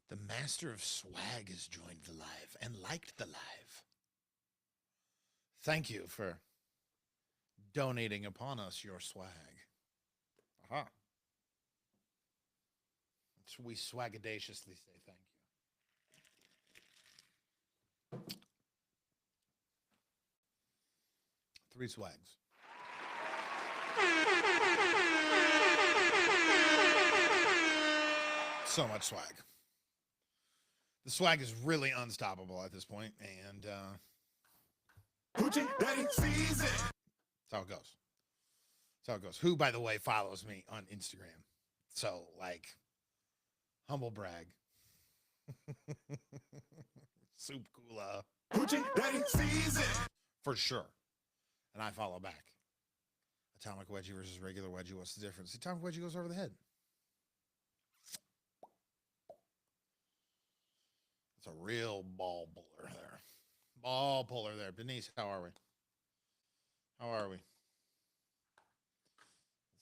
The master of swag has joined the live and liked the live. Thank you for donating upon us your swag. Aha. We swagadaciously say thank you. Three swags. So much swag. The swag is really unstoppable at this point, and that's how it goes. That's how it goes. Who, by the way, follows me on Instagram. So, like, humble brag. Soup Kula. For sure. And I follow back. Atomic Wedgie versus regular Wedgie. What's the difference? The Atomic Wedgie goes over the head. It's a real ball puller there. Ball puller there. Denise, how are we? How are we? Let's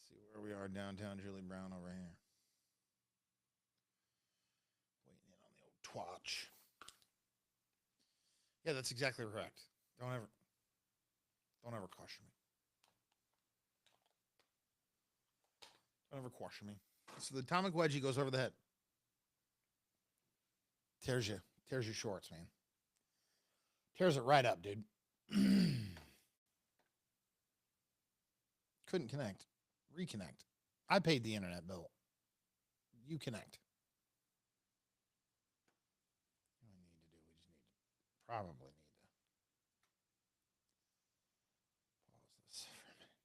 see where we are downtown. Julie Brown over here. Waiting in on the old twatch. Yeah, that's exactly correct. Don't ever question me. Don't ever question me. So the Atomic Wedgie goes over the head. Tears your shorts, man. Tears it right up, dude. Couldn't connect. Reconnect. I paid the internet bill. You connect. What do I need to do? We just need to probably need to pause this for a minute.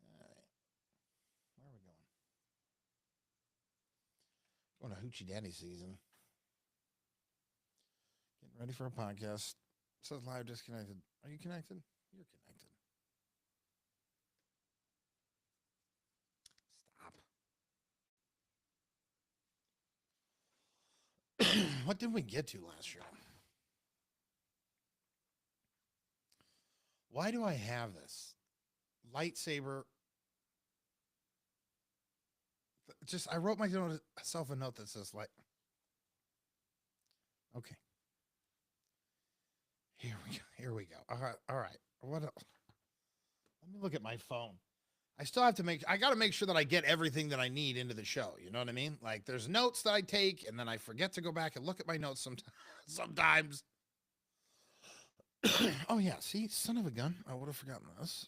All right. Where are we going? Going to Hoochie Daddy season. Getting ready for a podcast. It says live disconnected. Are you connected? You're connected. Stop. What did we get to last show? Why do I have this? Lightsaber. Just, I wrote myself a note that says, like, okay. Here we go. All right. What else? Let me look at my phone. I got to make sure that I get everything that I need into the show. You know what I mean? Like, there's notes that I take, and then I forget to go back and look at my notes sometimes. Oh, yeah. See, son of a gun. I would have forgotten this.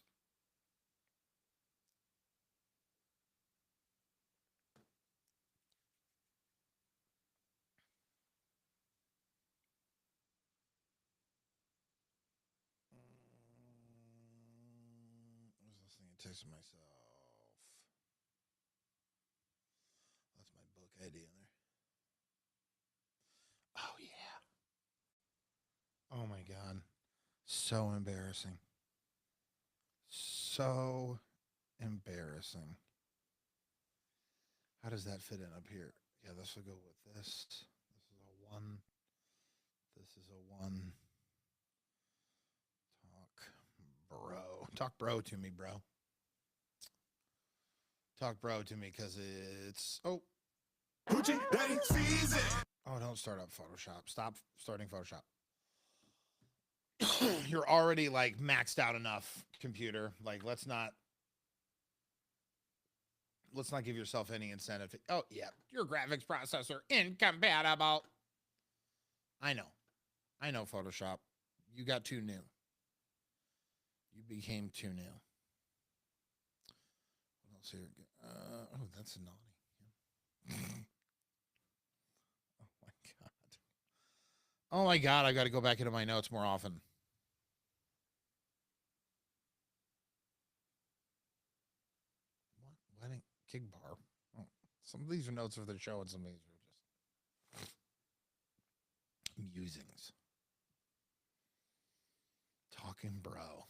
I was listening to text myself. That's my book ID in there. Oh, yeah. Oh, my God. So embarrassing. So embarrassing. How does that fit in up here? Yeah, this will go with this. This is a 1. This is a 1. Talk, bro. Talk bro to me, bro. Talk bro to me because it's... Oh. Oh, don't start up Photoshop. Stop starting Photoshop. You're already, like, maxed out enough, computer. Like, let's not give yourself any incentive. Oh, yeah. Your graphics processor incompatible. I know, Photoshop. You got too new. You became too new. What else here? Oh, that's a naughty. Oh, my God. Oh, my God. I got to go back into my notes more often. What? Wedding? Kig bar. Oh, some of these are notes for the show, and some of these are just musings. Talking bro.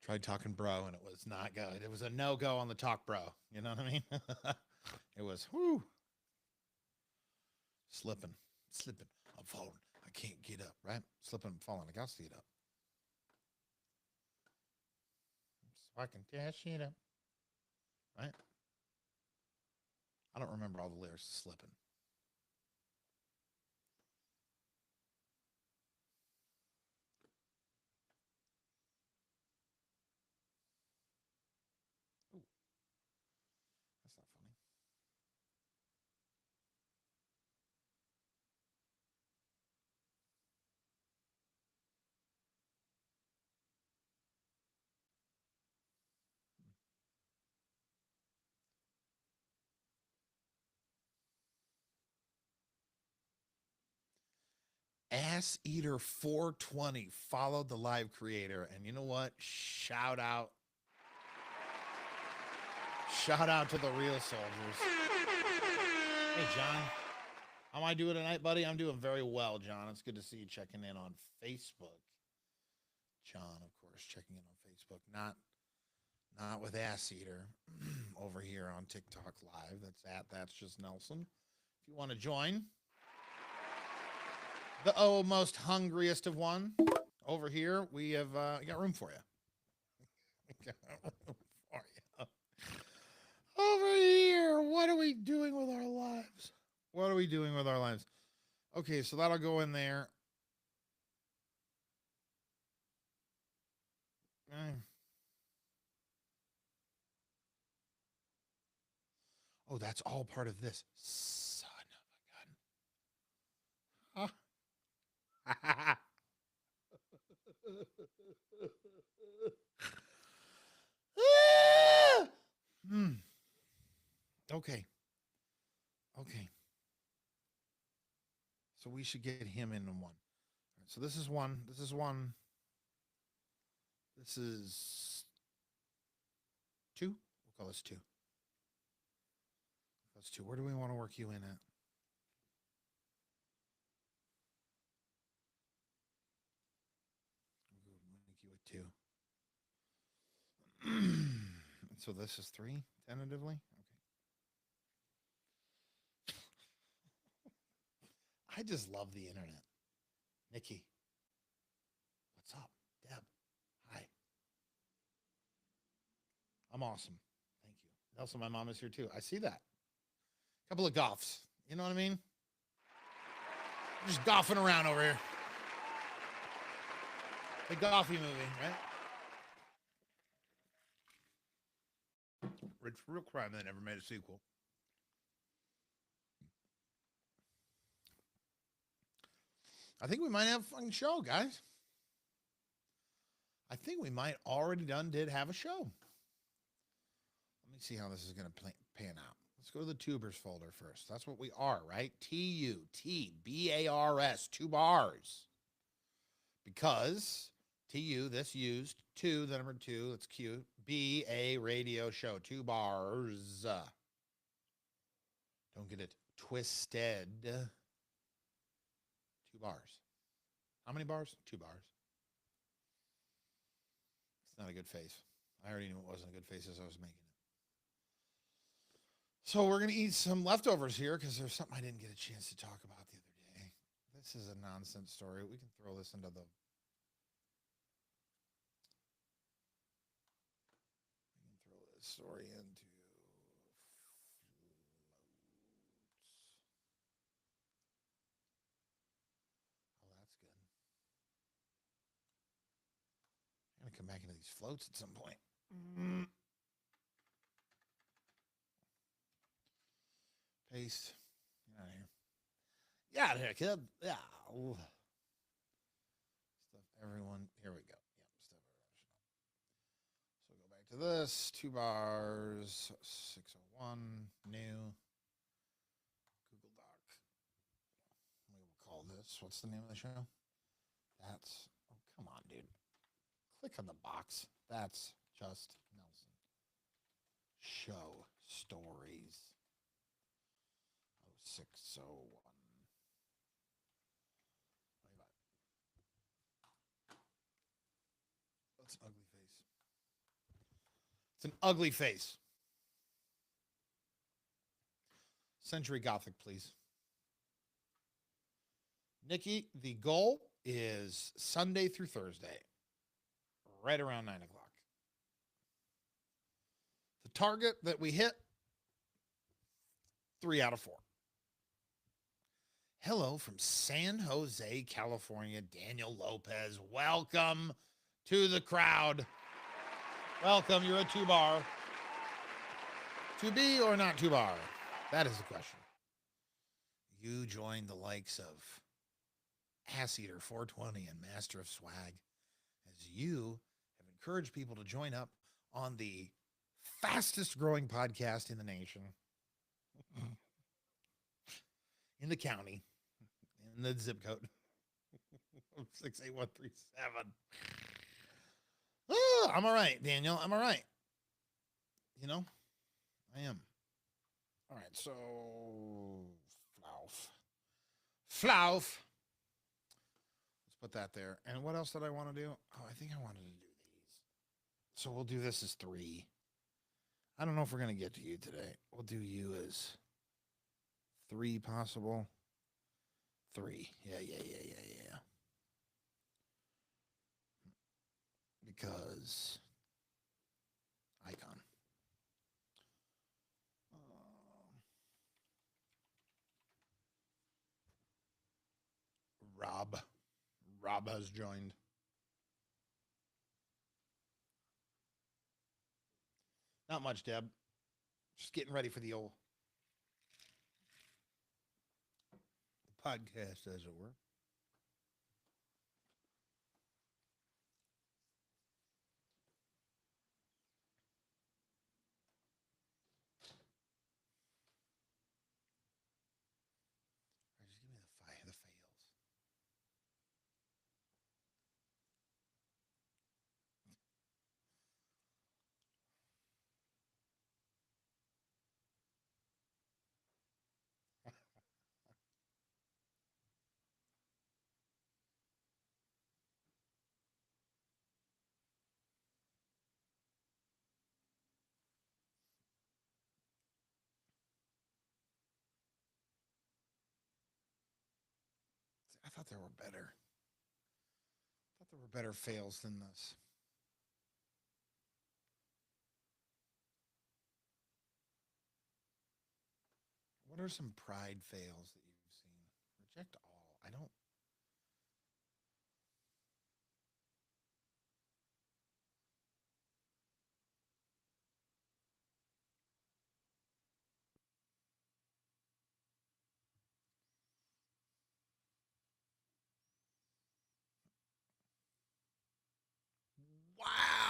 Tried talking bro, and it was not good. It was a no-go on the talk bro. You know what I mean? It was, whoo. Slipping. I'm falling. I can't get up, right? Slipping and falling. I got to get up. So I can dash it up. Right? I don't remember all the lyrics slipping. Ooh, that's not funny. Ass Eater 420 followed the live creator. And you know what? Shout out. Shout out to the real soldiers. Hey, John. How am I doing tonight, buddy? I'm doing very well, John. It's good to see you checking in on Facebook. John, of course, checking in on Facebook. Not with Ass Eater over here on TikTok Live. That's just Nelson. If you want to join. The most hungriest of one over here. We have got room for you. Over here, what are we doing with our lives? What are we doing with our lives? Okay, so that'll go in there. Oh, that's all part of this. Son of a gun. Okay. Okay. So we should get him in one. Right, so this is one. This is one. This is two. We'll call this two. That's two. Where do we want to work you in at? We'll make you a two. So this is three, tentatively. Okay. I just love the internet. Nikki. What's up? Deb. Hi. I'm awesome. Thank you. Also, my mom is here too. I see that. Couple of golfs. You know what I mean? Just golfing around over here. The golfy movie, right? It's real crime they never made a sequel. I think we might have a fucking show, guys. I think we might already did have a show. Let me see how this is going to pan out. Let's go to the tubers folder first. That's what we are, right? TUTBARS, 2 bars. Because TU, this used, 2, the number 2, that's cute. B, a radio show, 2 bars. Don't get it twisted. 2 bars. How many bars? 2 bars. It's not a good face. I already knew it wasn't a good face as I was making it. So we're going to eat some leftovers here because there's something I didn't get a chance to talk about the other day. This is a nonsense story. We can throw this into the... We can throw this story into... Oh, that's good. I'm going to come back into these floats at some point. Paste. Get out of here. Get out of here, kid. Yeah. Stuff everyone. Here we go. Yep. Stuff everyone. So go back to this. 2 bars. 601. New. Google Doc. We will call this. What's the name of the show? That's. Oh, come on, dude. Click on the box. That's just Nelson. Show stories. 601. That's an ugly face. It's an ugly face. Century Gothic, please. Nikki, the goal is Sunday through Thursday, right around 9 o'clock. The target that we hit 3 out of 4. Hello from San Jose, California, Daniel Lopez. Welcome to the crowd. Welcome. You're a 2-bar. To be or not 2-bar? That is the question. You joined the likes of Ass Eater 420 and Master of Swag, as you have encouraged people to join up on the fastest growing podcast in the nation, in the county, in the zip code 68137. Oh, I'm all right, Daniel. I'm all right. You know, I am. All right, so Flauf. Let's put that there. And what else did I want to do? Oh, I think I wanted to do these. So we'll do this as 3. I don't know if we're going to get to you today. We'll do you as 3 possible. 3. Yeah. Because icon. Rob has joined. Not much, Deb. Just getting ready for the old podcast, as it were. Just give me the fails. I thought there were better. I thought there were better fails than this. What are some pride fails that you've seen? Reject all. I don't.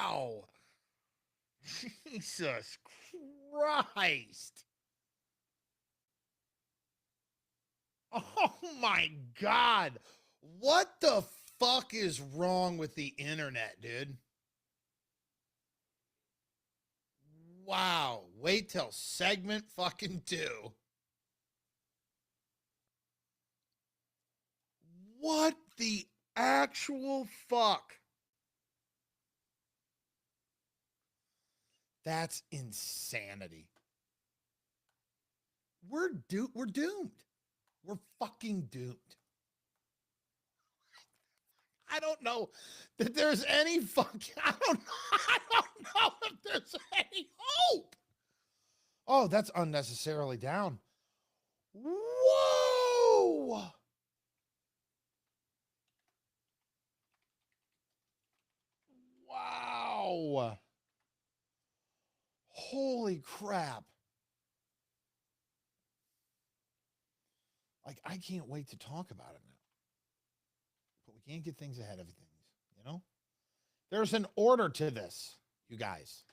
Wow. Jesus Christ. Oh my God. What the fuck is wrong with the internet, dude? Wow. Wait till segment fucking 2. What the actual fuck? That's insanity. We're doomed. We're fucking doomed. I don't know that there's any fucking I don't know if there's any hope. Oh, that's unnecessarily down. Whoa! Wow. Holy crap. Like, I can't wait to talk about it now. But we can't get things ahead of things, you know? There's an order to this, you guys.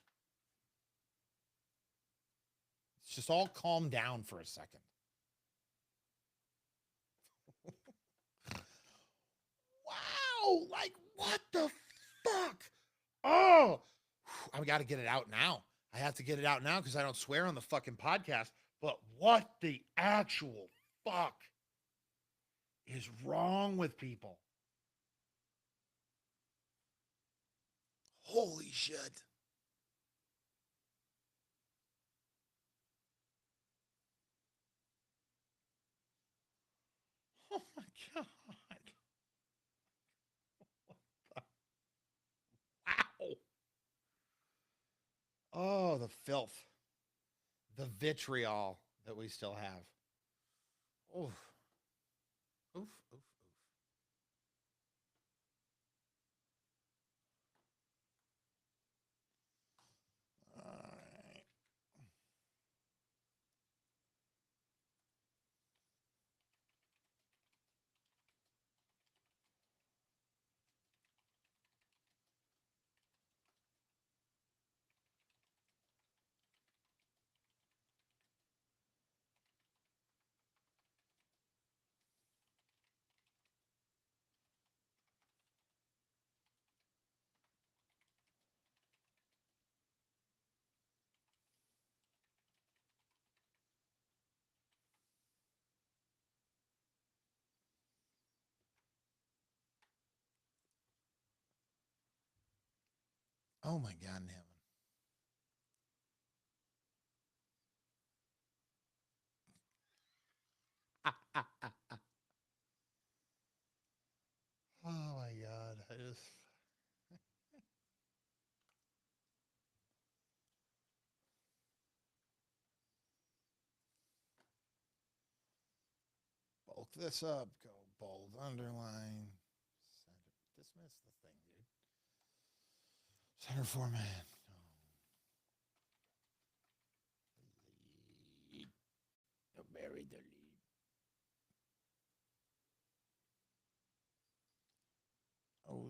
It's just all calm down for a second. Wow. Like, what the fuck? Oh, I got to get it out now. I have to get it out now because I don't swear on the fucking podcast. But what the actual fuck is wrong with people? Holy shit. Oh my God. Wow. Oh, the filth, the vitriol, that we still have. Oof. Oof, oof, oof. All right. Oh my God in heaven. Oh my God. I just. Bulk this up. Go bold, underline. Center. Dismiss the thing, dude. Center format. Delete. Bury delete.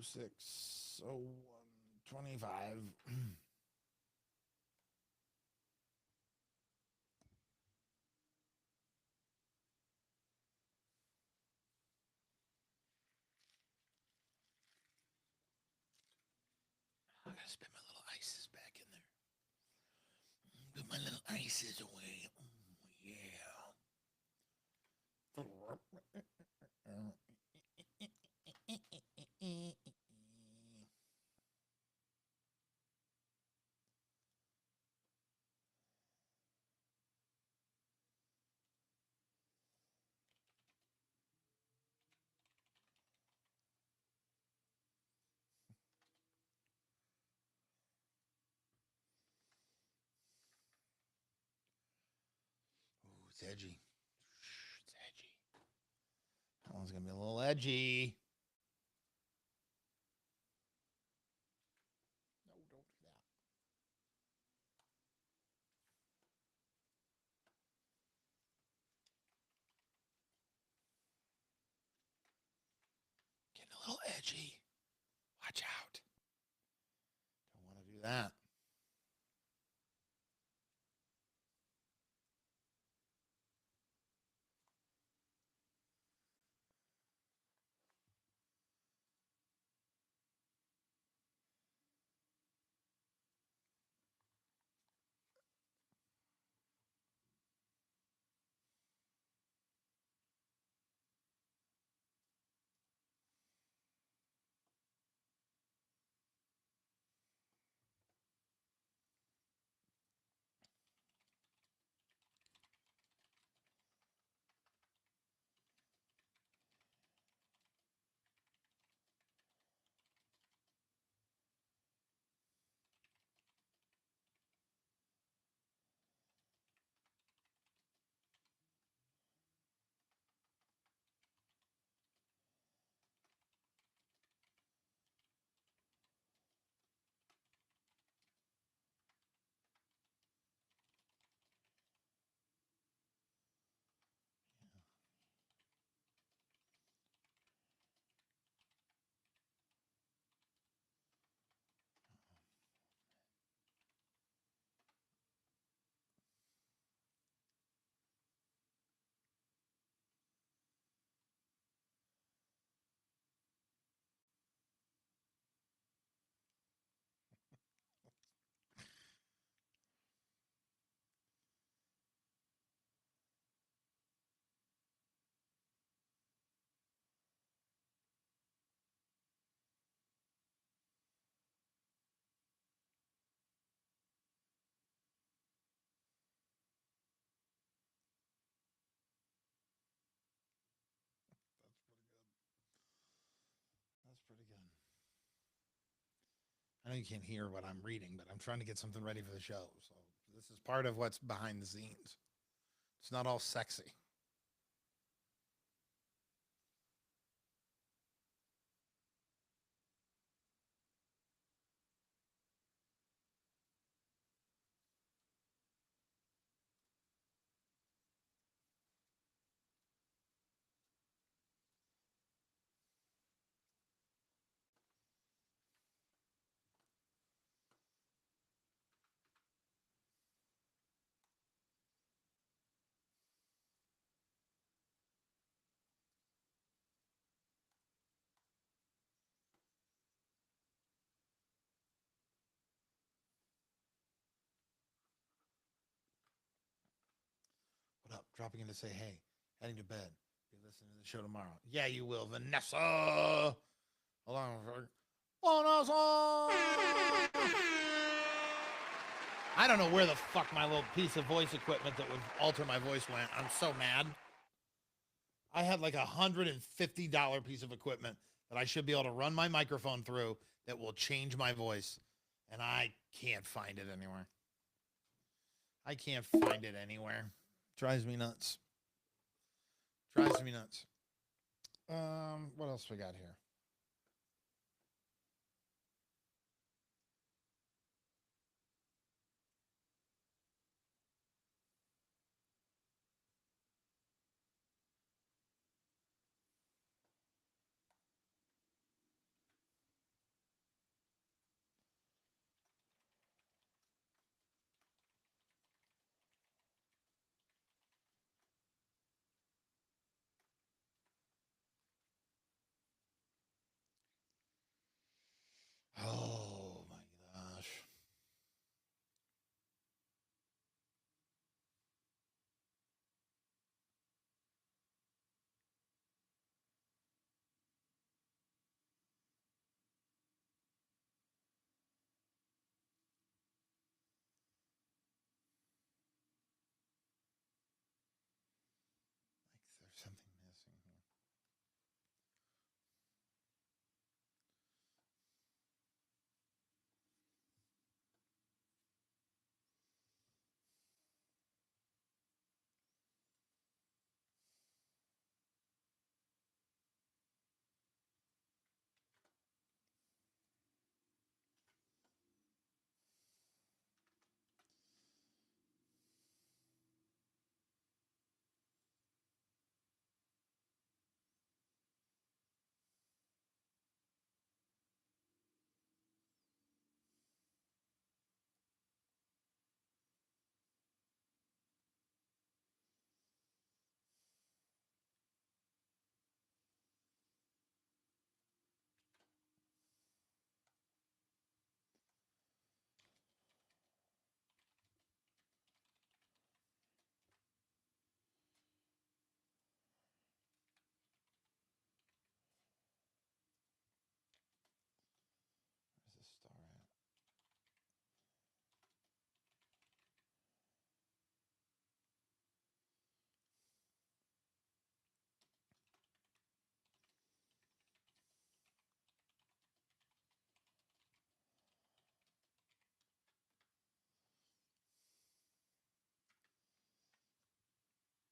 06, 01, 25. I gotta spit my little ices back in there. Put my little ices away. Yeah. Ooh, it's edgy. It's edgy. That one's gonna be a little edgy. No, don't do that. Getting a little edgy. Watch out. Don't want to do that. That's pretty good. I know you can't hear what I'm reading, but I'm trying to get something ready for the show. So this is part of what's behind the scenes. It's not all sexy. What up? Dropping in to say, hey, heading to bed. Be listening to the show tomorrow. Yeah, you will, Vanessa. Hold on. Vanessa. I don't know where the fuck my little piece of voice equipment that would alter my voice went. I'm so mad. I had like $150 piece of equipment that I should be able to run my microphone through that will change my voice. And I can't find it anywhere. I can't find it anywhere. Drives me nuts. Drives me nuts. What else we got here? Oh my gosh. Like there's something missing here. Where's the star at?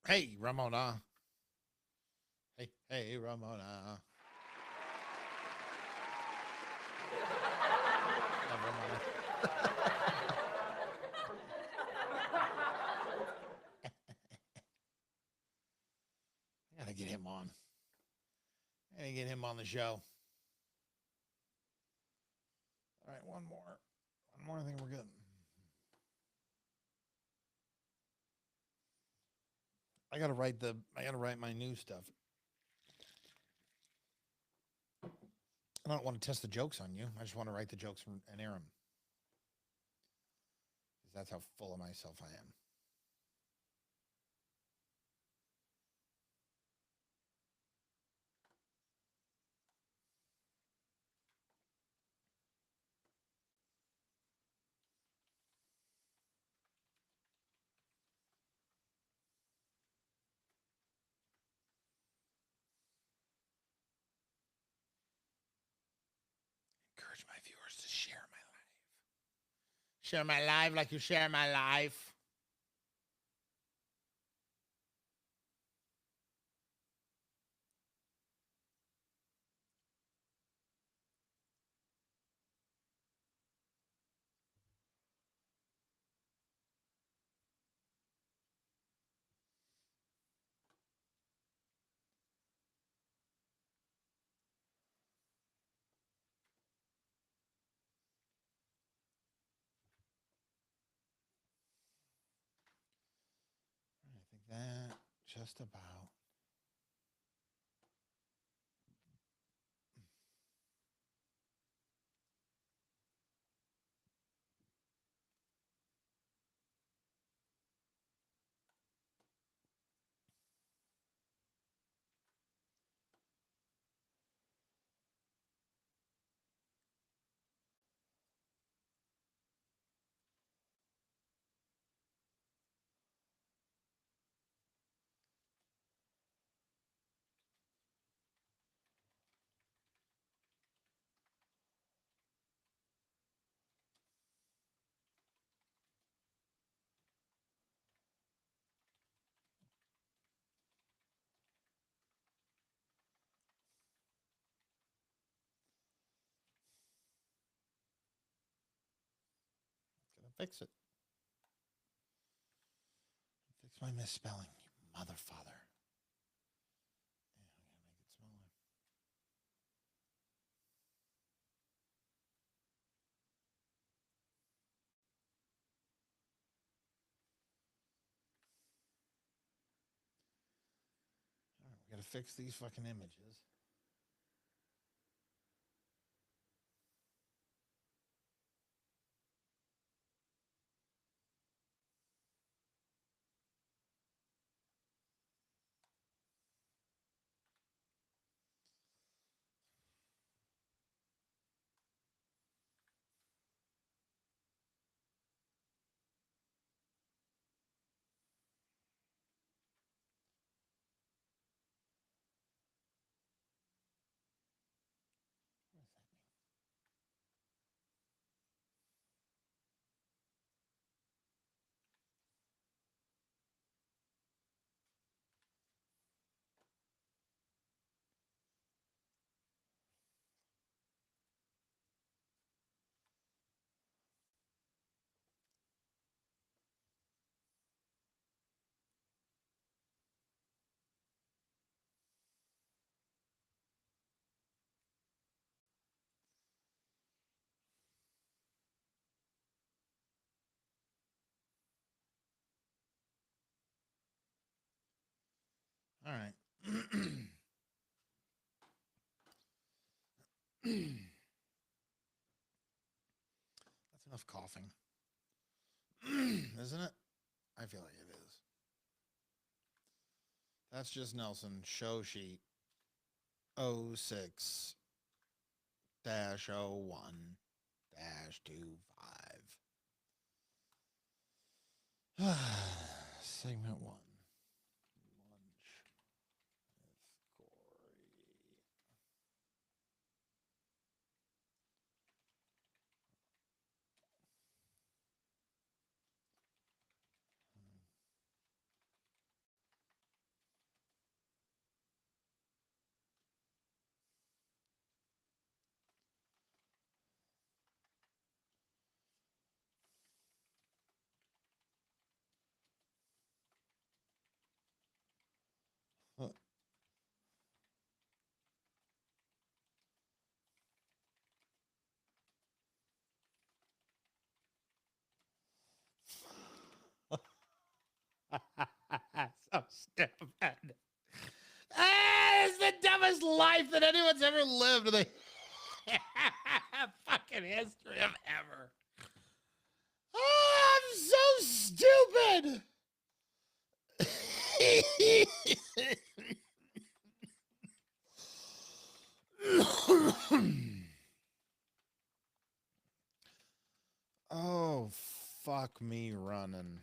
Hey, Ramona. Hey, Ramona. Love Ramona. I gotta get him on. I gotta get him on the show. All right, one more. One more, I think we're good. I gotta write my new stuff. I don't want to test the jokes on you. I just want to write the jokes and air them. Because that's how full of myself I am. Encourage my viewers to share my life. Share my life like you share my life. Just about. Gonna fix it. Fix my misspelling, you motherfather. Yeah, I gotta make it smaller. All right, we gotta fix these fucking images. What does that mean? All right. That's enough coughing. Isn't it? I feel like it is. That's just Nelson. Show sheet 06 -01 -25. Segment 1. Lunch with Corey. So stupid. It's the dumbest life that anyone's ever lived in the fucking history of ever. Oh, I'm so stupid. Oh, fuck me running.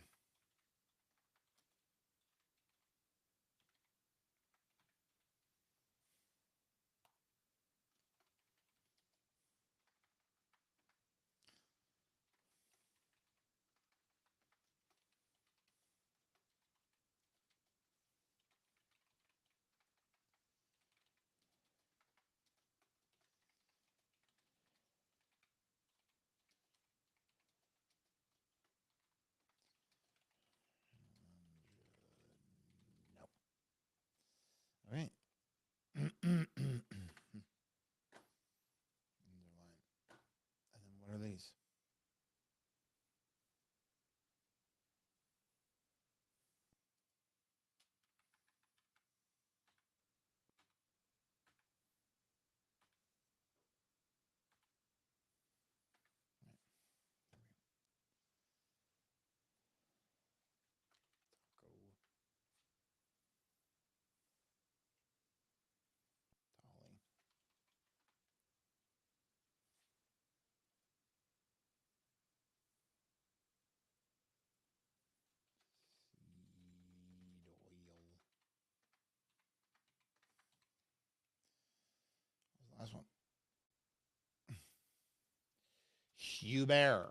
You bear.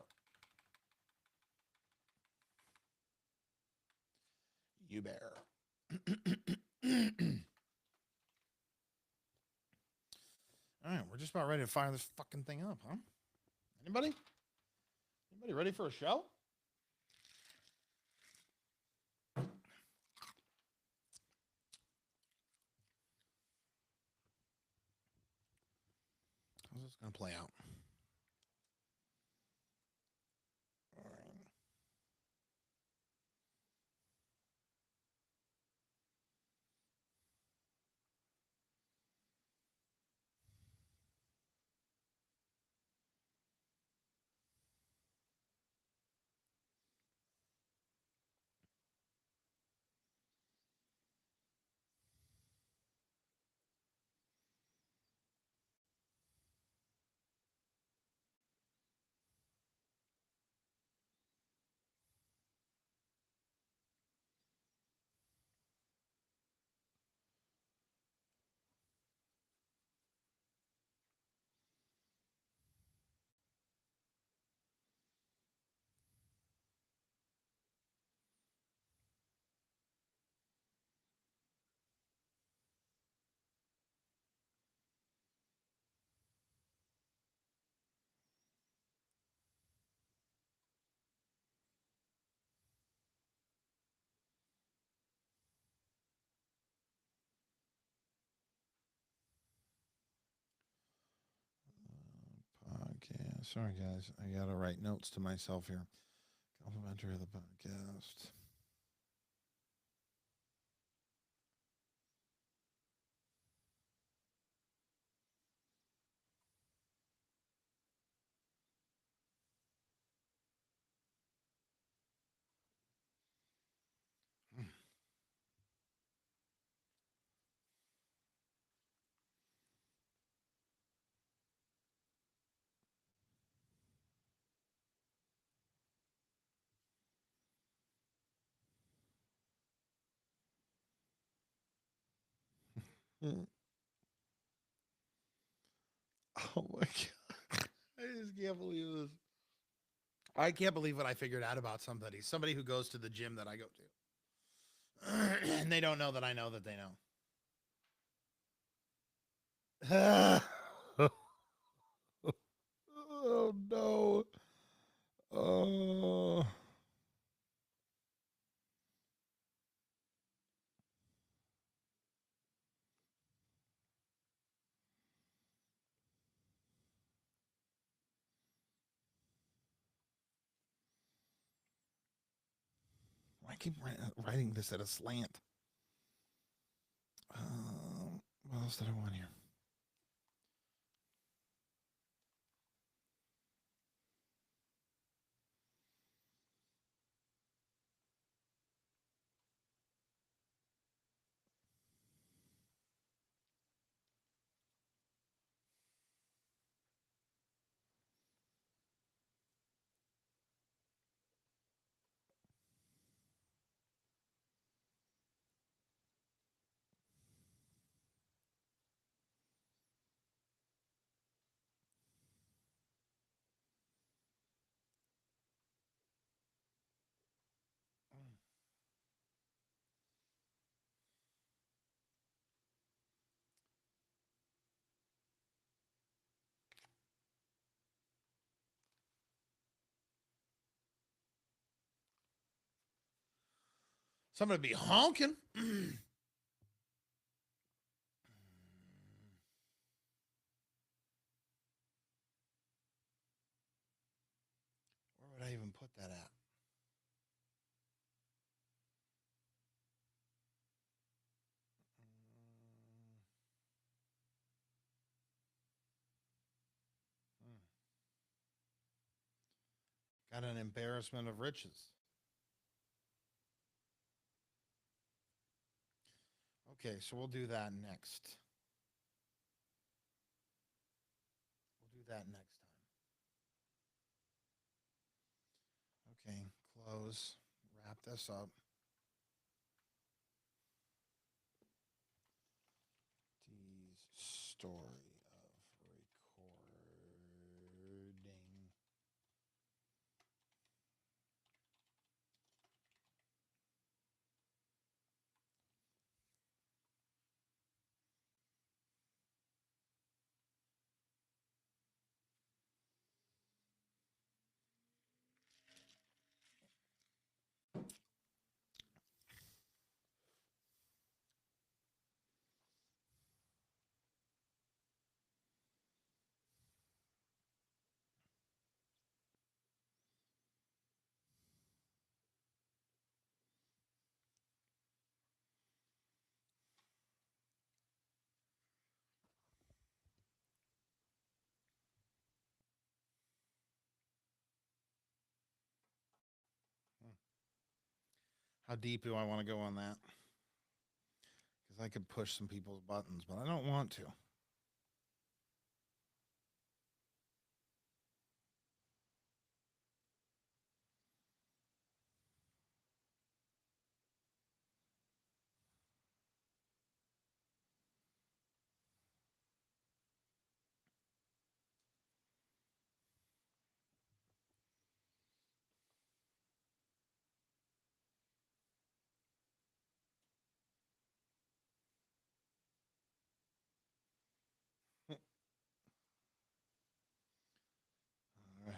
You bear. All right, we're just about ready to fire this fucking thing up, huh? Anybody? Anybody ready for a show? How's this going to play out? All right. Podcast. Sorry, guys. I got to write notes to myself here. Complimentary of the podcast. Oh my god. I just can't believe this. I can't believe what I figured out about somebody. Somebody who goes to the gym that I go to. And they don't know that I know that they know. Oh no. Oh. I keep writing this at a slant. What else did I want here? Somebody be honking. Where would I even put that at? Got an embarrassment of riches. Okay, so we'll do that next. We'll do that next time. Okay, close. Wrap this up. Dee's story of recording How deep do I want to go on that? Because I could push some people's buttons, but I don't want to.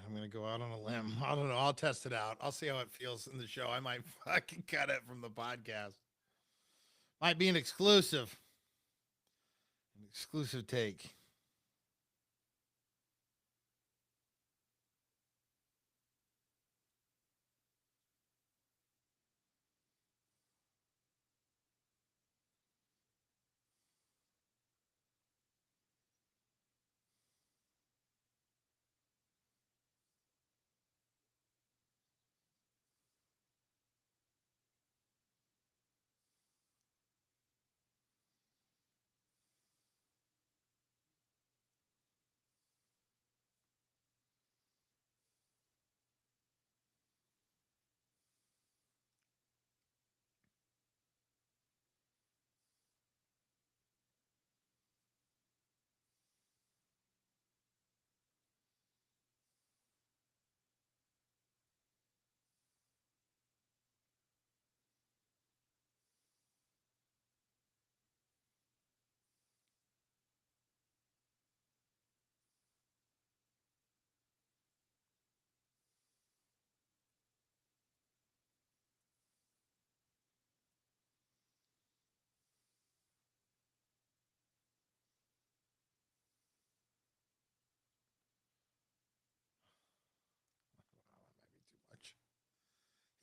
I'm gonna go out on a limb. I don't know. I'll test it out. I'll see how it feels in the show. I might fucking cut it from the podcast. Might be an exclusive. An exclusive take.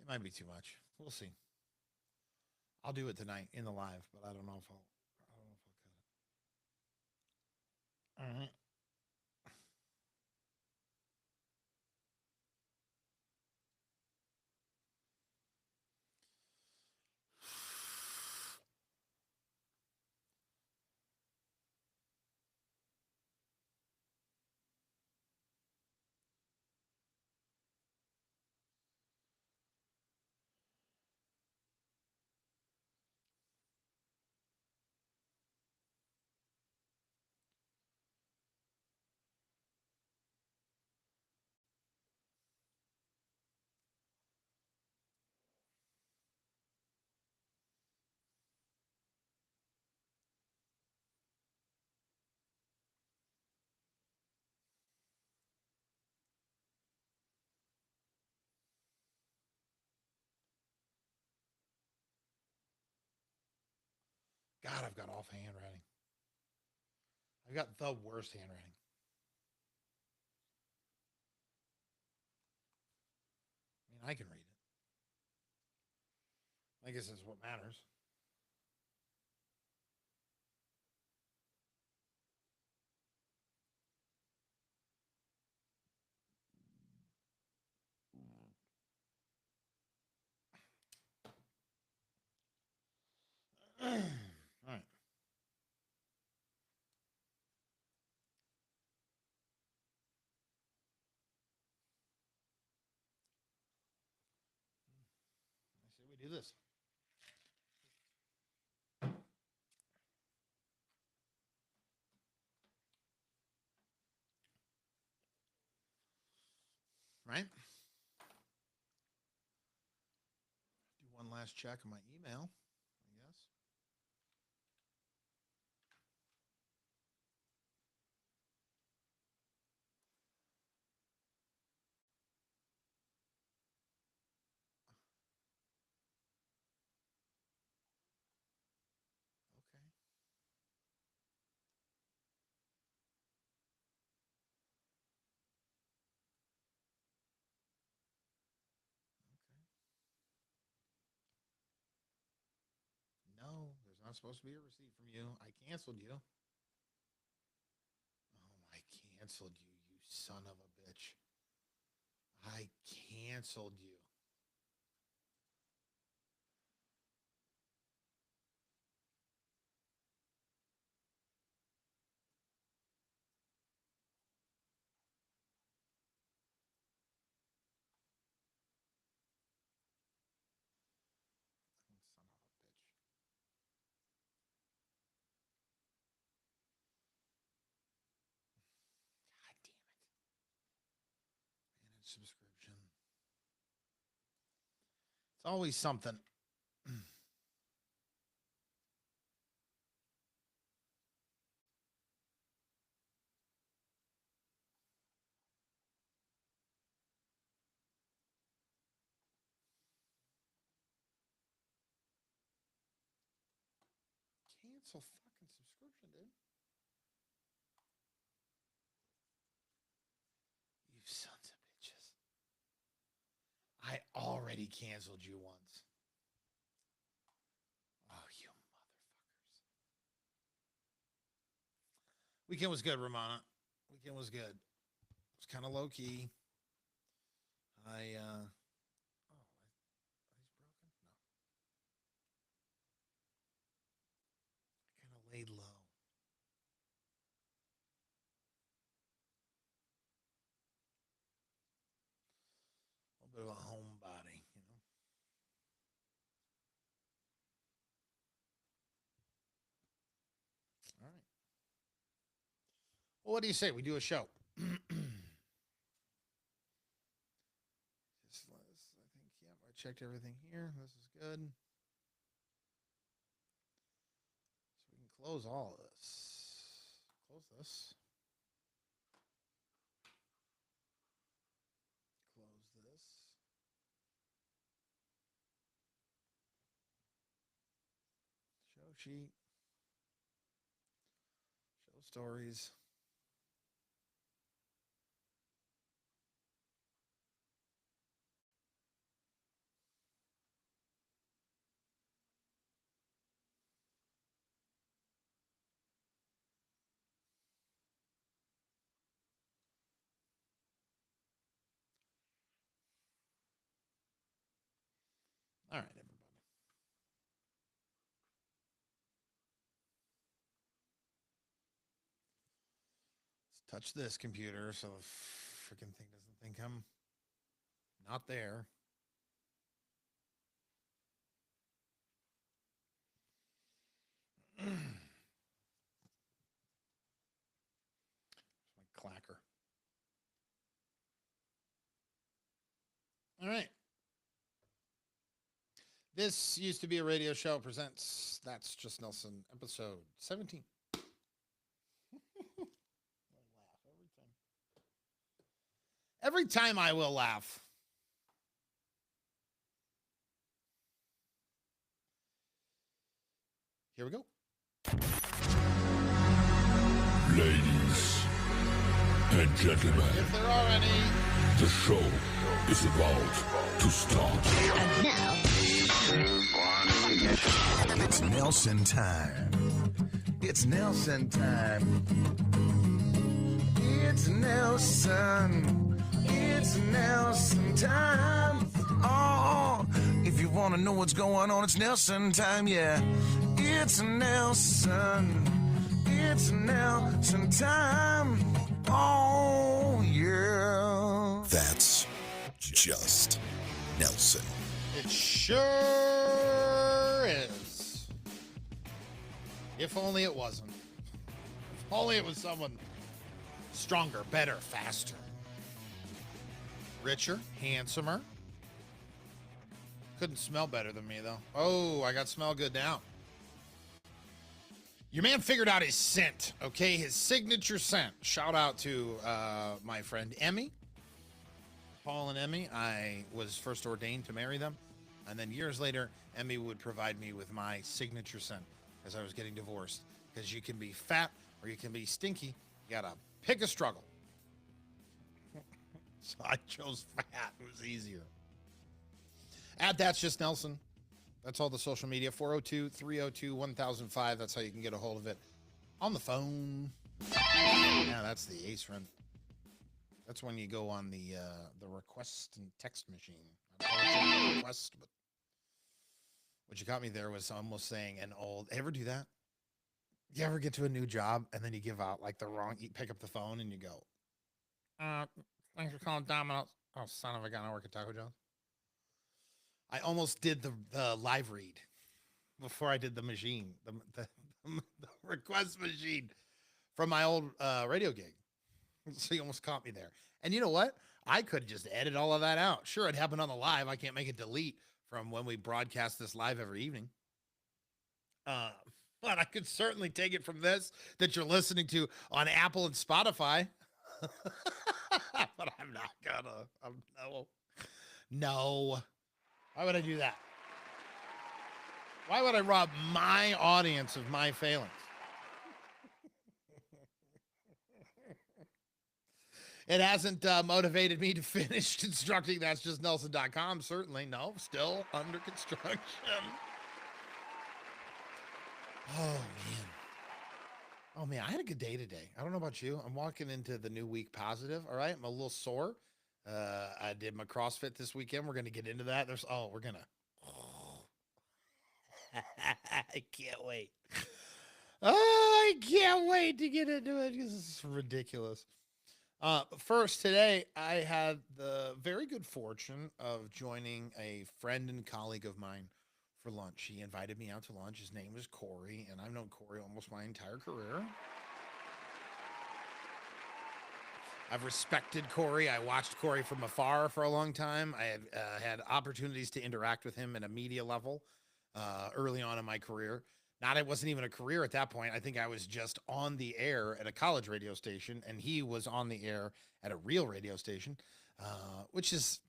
It might be too much. We'll see. I'll do it tonight in the live, but I don't know if I'll. I don't know if I'll cut it. All right. God, I've got awful handwriting. I've got the worst handwriting. I mean, I can read it. I guess that's what matters. All right. I say we do this. Right? Do one last check on my email, I guess. Okay. Okay. No, there's not supposed to be a receipt from you. I canceled you. Oh, I canceled you, you son of a bitch. I canceled you. subscription. It's always something. Cancel fucking subscription, dude. You sons of bitches. I already canceled you once. Oh, you motherfuckers. Weekend was good, Romana. Weekend was good. It was kind of low key. He's broken? No. I kind of laid low. A little bit of a homebody, you know. All right. Well, what do you say? We do a show. I think, yep, I checked everything here. This is good. So we can close all of this. Close this. Close this. Show sheet. Show stories. All right, everybody. Let's touch this computer so the freaking thing doesn't think I'm not there. My clacker. All right. This used to be a radio show presents That's Just Nelson, episode 17. I laugh every time. Every time I will laugh. Here we go. Ladies and gentlemen, If there are any. the show is about to start. And now, it's Nelson time. It's Nelson time. It's Nelson. It's Nelson time. Oh, if you want to know what's going on, it's Nelson time, yeah. It's Nelson. It's Nelson time. Oh, yeah. That's just Nelson. It sure is. If only it wasn't. If only it was someone stronger, better, faster, richer, handsomer. Couldn't smell better than me, though. Oh, I got smell good now. Your man figured out his scent, okay? His signature scent. Shout out to my friend Emmy. Paul and Emmy. I was first ordained to marry them. And then years later, Emmy would provide me with my signature scent as I was getting divorced. Because you can be fat or you can be stinky. You got to pick a struggle. So I chose fat. It was easier. At That's Just Nelson. That's all the social media. 402-302-1005. That's how you can get a hold of it. On the phone. Yeah, that's the Ace friend. That's when you go on the request and text machine. I don't know if it's a request, but what you got me there was almost saying an old. Ever do that? You ever get to a new job and then you give out like the wrong? You pick up the phone and you go, "Thanks for calling Domino's." Oh, son of a gun! I work at Taco John's. I almost did the live read before I did the machine, the request machine from my old radio gig. So you almost caught me there. And you know what? I could just edit all of that out. Sure, it happened on the live. I can't make it delete from when we broadcast this live every evening. But I could certainly take it from this that you're listening to on Apple and Spotify. But I'm not gonna. No. Why would I do that? Why would I rob my audience of my failings? It hasn't motivated me to finish constructing That's Just Nelson.com. Certainly. No, still under construction. Oh man, I had a good day today. I don't know about you. I'm walking into the new week positive. All right, I'm a little sore. I did my CrossFit this weekend. We're gonna get into that. We're gonna. I can't wait. Oh, I can't wait to get into it because it's ridiculous. First, today I had the very good fortune of joining a friend and colleague of mine for lunch. He invited me out to lunch. His name is Corey, and I've known Corey almost my entire career. I've respected Corey. I watched Corey from afar for a long time. I had opportunities to interact with him at a media level early on in my career. It wasn't even a career at that point. I think I was just on the air at a college radio station, and he was on the air at a real radio station, which is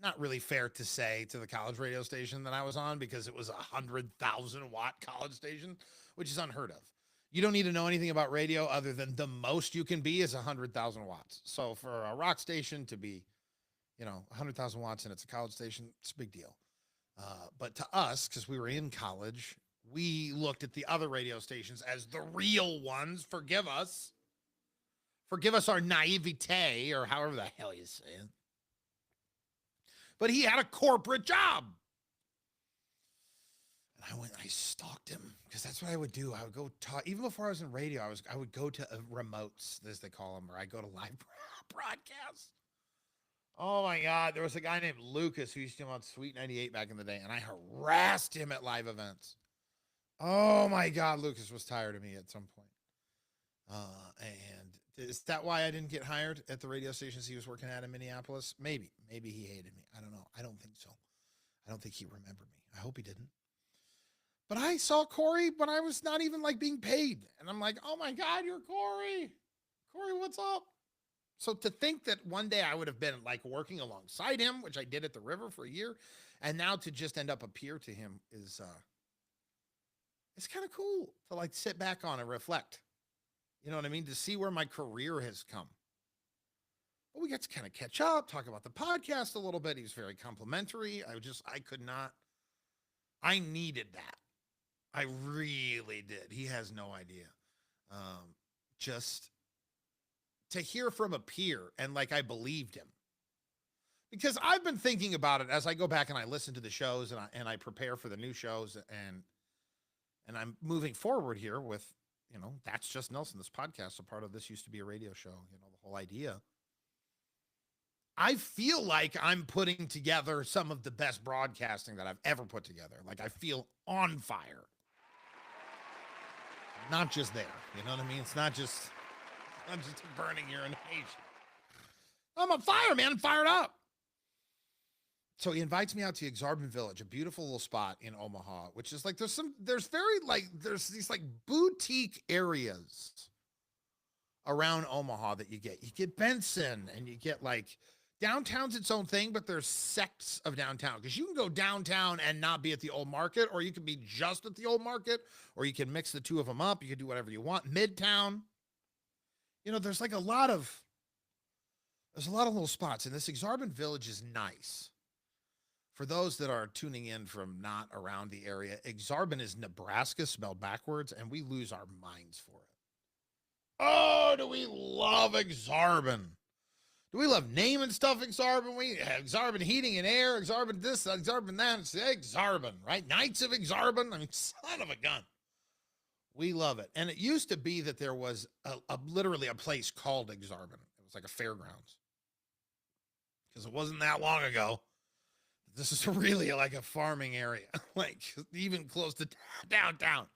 not really fair to say to the college radio station that I was on because it was 100,000 watt college station, which is unheard of. You don't need to know anything about radio other than the most you can be is 100,000 watts. So for a rock station to be, 100,000 watts and it's a college station, it's a big deal. But to us, because we were in college, we looked at the other radio stations as the real ones. Forgive us. Forgive us our naivete, or however the hell you say it. But he had a corporate job. And I stalked him because that's what I would do. I would go talk, even before I was in radio, I would go to remotes, as they call them, or I go to live broadcasts. Oh my God. There was a guy named Lucas who used to come on Sweet 98 back in the day, and I harassed him at live events. Oh my God. Lucas was tired of me at some point. And is that why I didn't get hired at the radio stations he was working at in Minneapolis? Maybe he hated me. I don't know. I don't think so. I don't think he remembered me. I hope he didn't. But I saw Corey when I was not even being paid. And I'm like, oh my God, you're Corey. Corey, what's up? So to think that one day I would have been working alongside him, which I did at the River for a year, and now to just end up a peer to him is, it's kind of cool to sit back on and reflect. You know what I mean? To see where my career has come. But we got to kind of catch up, talk about the podcast a little bit. He was very complimentary. I needed that. I really did. He has no idea. Just to hear from a peer and I believed him. Because I've been thinking about it as I go back and I listen to the shows and I prepare for the new shows and I'm moving forward here with, That's Just Nelson, this podcast, a part of This Used to Be a Radio Show, the whole idea. I feel like I'm putting together some of the best broadcasting that I've ever put together. I feel on fire. Not just there. You know what I mean? It's not just a burning urination. I'm on fire, man. I'm fired up. So he invites me out to Exarban Village, a beautiful little spot in Omaha, which is there's these boutique areas around Omaha that you get. You get Benson and you get downtown's its own thing, but there's sects of downtown because you can go downtown and not be at the old market, or you can be just at the old market, or you can mix the two of them up. You can do whatever you want. Midtown, there's a lot of little spots, and this Exarban Village is nice. For those that are tuning in from not around the area, Exarban is Nebraska spelled backwards, and we lose our minds for it. Oh, do we love Exarban? Do we love naming stuff Exarban? Exarban Heating and Air, Exarban this, Exarban that. It's Exarban, right? Knights of Exarban. I mean, son of a gun. We love it. And it used to be that there was literally a place called Exarban. It was like a fairgrounds. Because it wasn't that long ago. This is really a farming area, even close to downtown.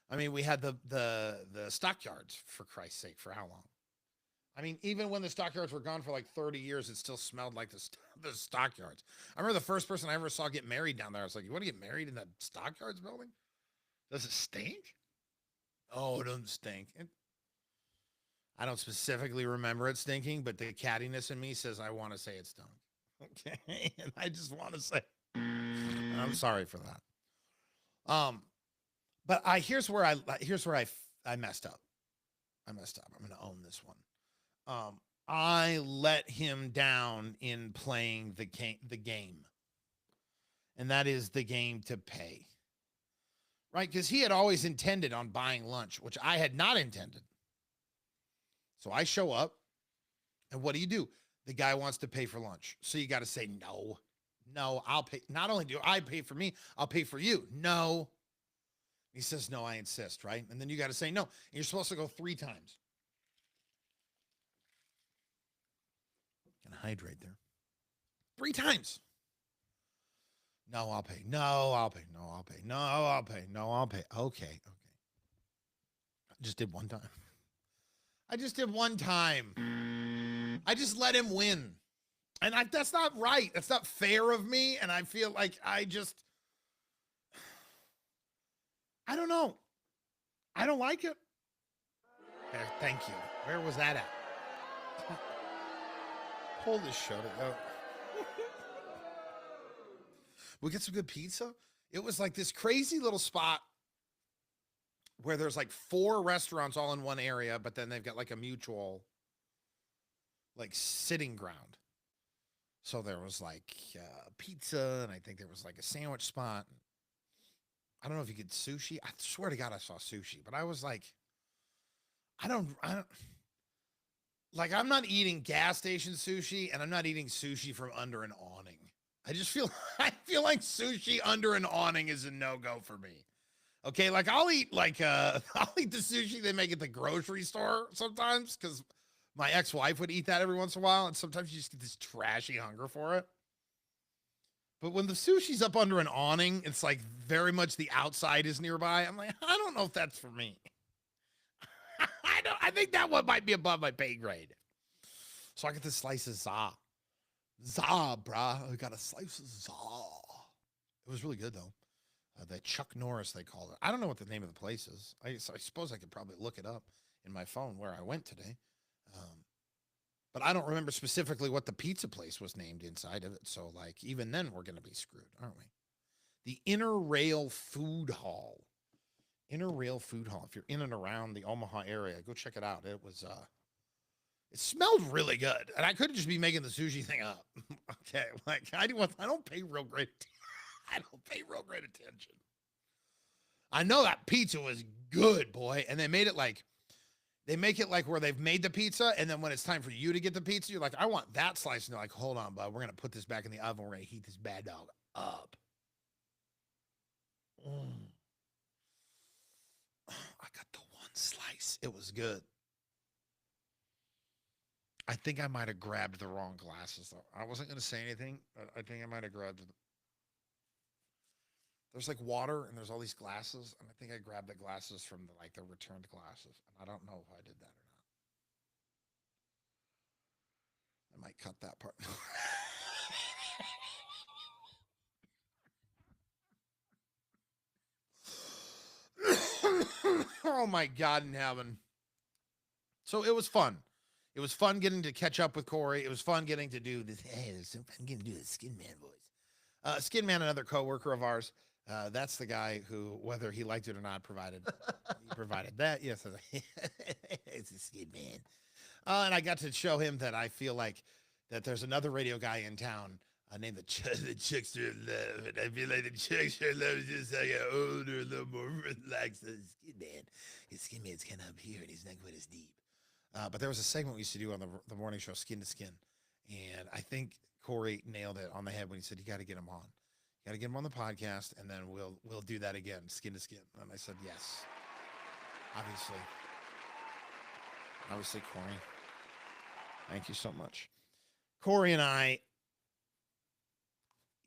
I mean, we had the stockyards, for Christ's sake, for how long? I mean, even when the stockyards were gone for like 30 years, it still smelled like the stockyards. I remember the first person I ever saw get married down there. I was like, you want to get married in that stockyards building? Does it stink? Oh, it doesn't stink. I don't specifically remember it stinking, but the cattiness in me says I want to say it stunk. Okay. And I just want to say, I'm sorry for that. But here's where I messed up. I'm going to own this one. I let him down in playing the game. And that is the game to pay. Right? Because he had always intended on buying lunch, which I had not intended. So I show up, and what do? The guy wants to pay for lunch. So you got to say, no, I'll pay. Not only do I pay for me, I'll pay for you. No. He says, no, I insist, right? And then you got to say no. And you're supposed to go 3 times. Gonna hydrate there. 3 times. No, I'll pay. No, I'll pay. No, I'll pay. No, I'll pay. No, I'll pay. Okay. I just did one time. I just let him win. And that's not right. That's not fair of me. And I feel like I don't know. I don't like it. There, thank you. Where was that at? Pull this show together. We get some good pizza. It was like this crazy little spot where there's like 4 restaurants all in one area, but then they've got like a mutual like sitting ground. So there was like pizza, and I think there was like a sandwich spot. I don't know if you get sushi. I swear to God I saw sushi, but I was like, I don't like, I'm not eating gas station sushi, and I'm not eating sushi from under an awning. I feel like sushi under an awning is a no-go for me. Okay, like I'll eat the sushi they make at the grocery store sometimes, because my ex-wife would eat that every once in a while, and sometimes you just get this trashy hunger for it. But when the sushi's up under an awning, it's like very much the outside is nearby. I'm like, I don't know if that's for me. I think that one might be above my pay grade. So I get this slice of za. Za, brah. I got a slice of za. It was really good, though. The Chuck Norris, they called it. I don't know what the name of the place is. I suppose I could probably look it up in my phone where I went today. But I don't remember specifically what the pizza place was named inside of it. So, like, even then, we're going to be screwed, aren't we? The Inner Rail Food Hall. Inner Rail Food Hall. If you're in and around the Omaha area, go check it out. It was, it smelled really good. And I couldn't just be making the sushi thing up. Okay. Like, I don't pay real great attention. I know that pizza was good, boy. And they make it like where they've made the pizza, and then when it's time for you to get the pizza, you're like, I want that slice. And they're like, hold on, bud. We're going to put this back in the oven. We're going to heat this bad dog up. I got the one slice. It was good. I think I might have grabbed the wrong glasses, though. I wasn't going to say anything, but I think I might have grabbed it. There's like water, and there's all these glasses, and I think I grabbed the glasses from the returned glasses, and I don't know if I did that or not. I might cut that part. Oh my God in heaven. So it was fun. It was fun getting to catch up with Corey. It was fun getting to do this. Hey, it was so fun getting to do the Skin Man voice. Skin Man, another coworker of ours. That's the guy who, whether he liked it or not, provided that. Yes, it's a Skin Man. And I got to show him that I feel like that there's another radio guy in town named the Chickster Love, and I feel like the Chickster Love is just like an older, a little more relaxed Skin Man. His Skin Man's kind of up here, and he's not quite as deep. But there was a segment we used to do on the morning show, Skin to Skin, and I think Corey nailed it on the head when he said, "You got to get him on. You got to get him on the podcast, and then we'll do that again, Skin to Skin." And I said, "Yes, obviously, Corey. Thank you so much." Corey and I,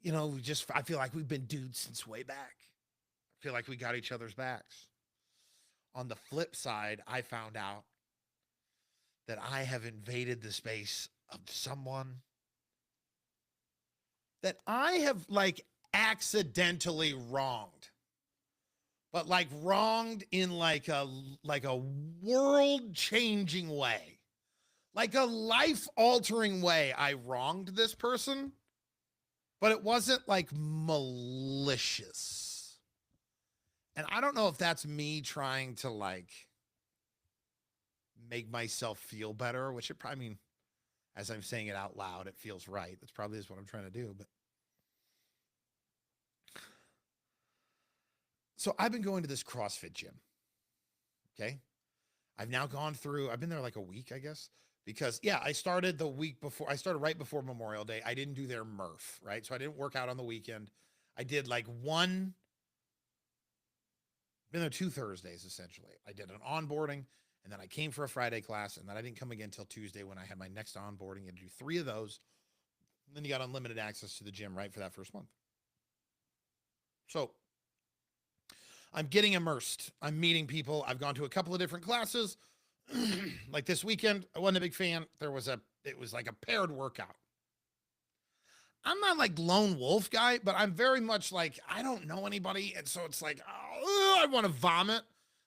I feel like we've been dudes since way back. I feel like we got each other's backs. On the flip side, I found out that I have invaded the space of someone that I have like accidentally wronged, but like wronged in like a world changing way, like a life altering way. I wronged this person, but it wasn't like malicious. And I don't know if that's me trying to like make myself feel better, which it probably, I mean, as I'm saying it out loud, it feels right. That's probably is what I'm trying to do. But so I've been going to this CrossFit gym. Okay. I've now gone through, I've been there like a week, I guess, because yeah, I started the week before, I started right before Memorial Day. I didn't do their Murph, right? So I didn't work out on the weekend. I did like been there 2 Thursdays essentially. I did an onboarding, and then I came for a Friday class, and then I didn't come again until Tuesday when I had my next onboarding. You had to do 3 of those. And then you got unlimited access to the gym, right, for that first month. So I'm getting immersed. I'm meeting people. I've gone to a couple of different classes. Like this weekend, I wasn't a big fan. It was like a paired workout. I'm not like lone wolf guy, but I'm very much like, I don't know anybody. And so it's like, oh, I want to vomit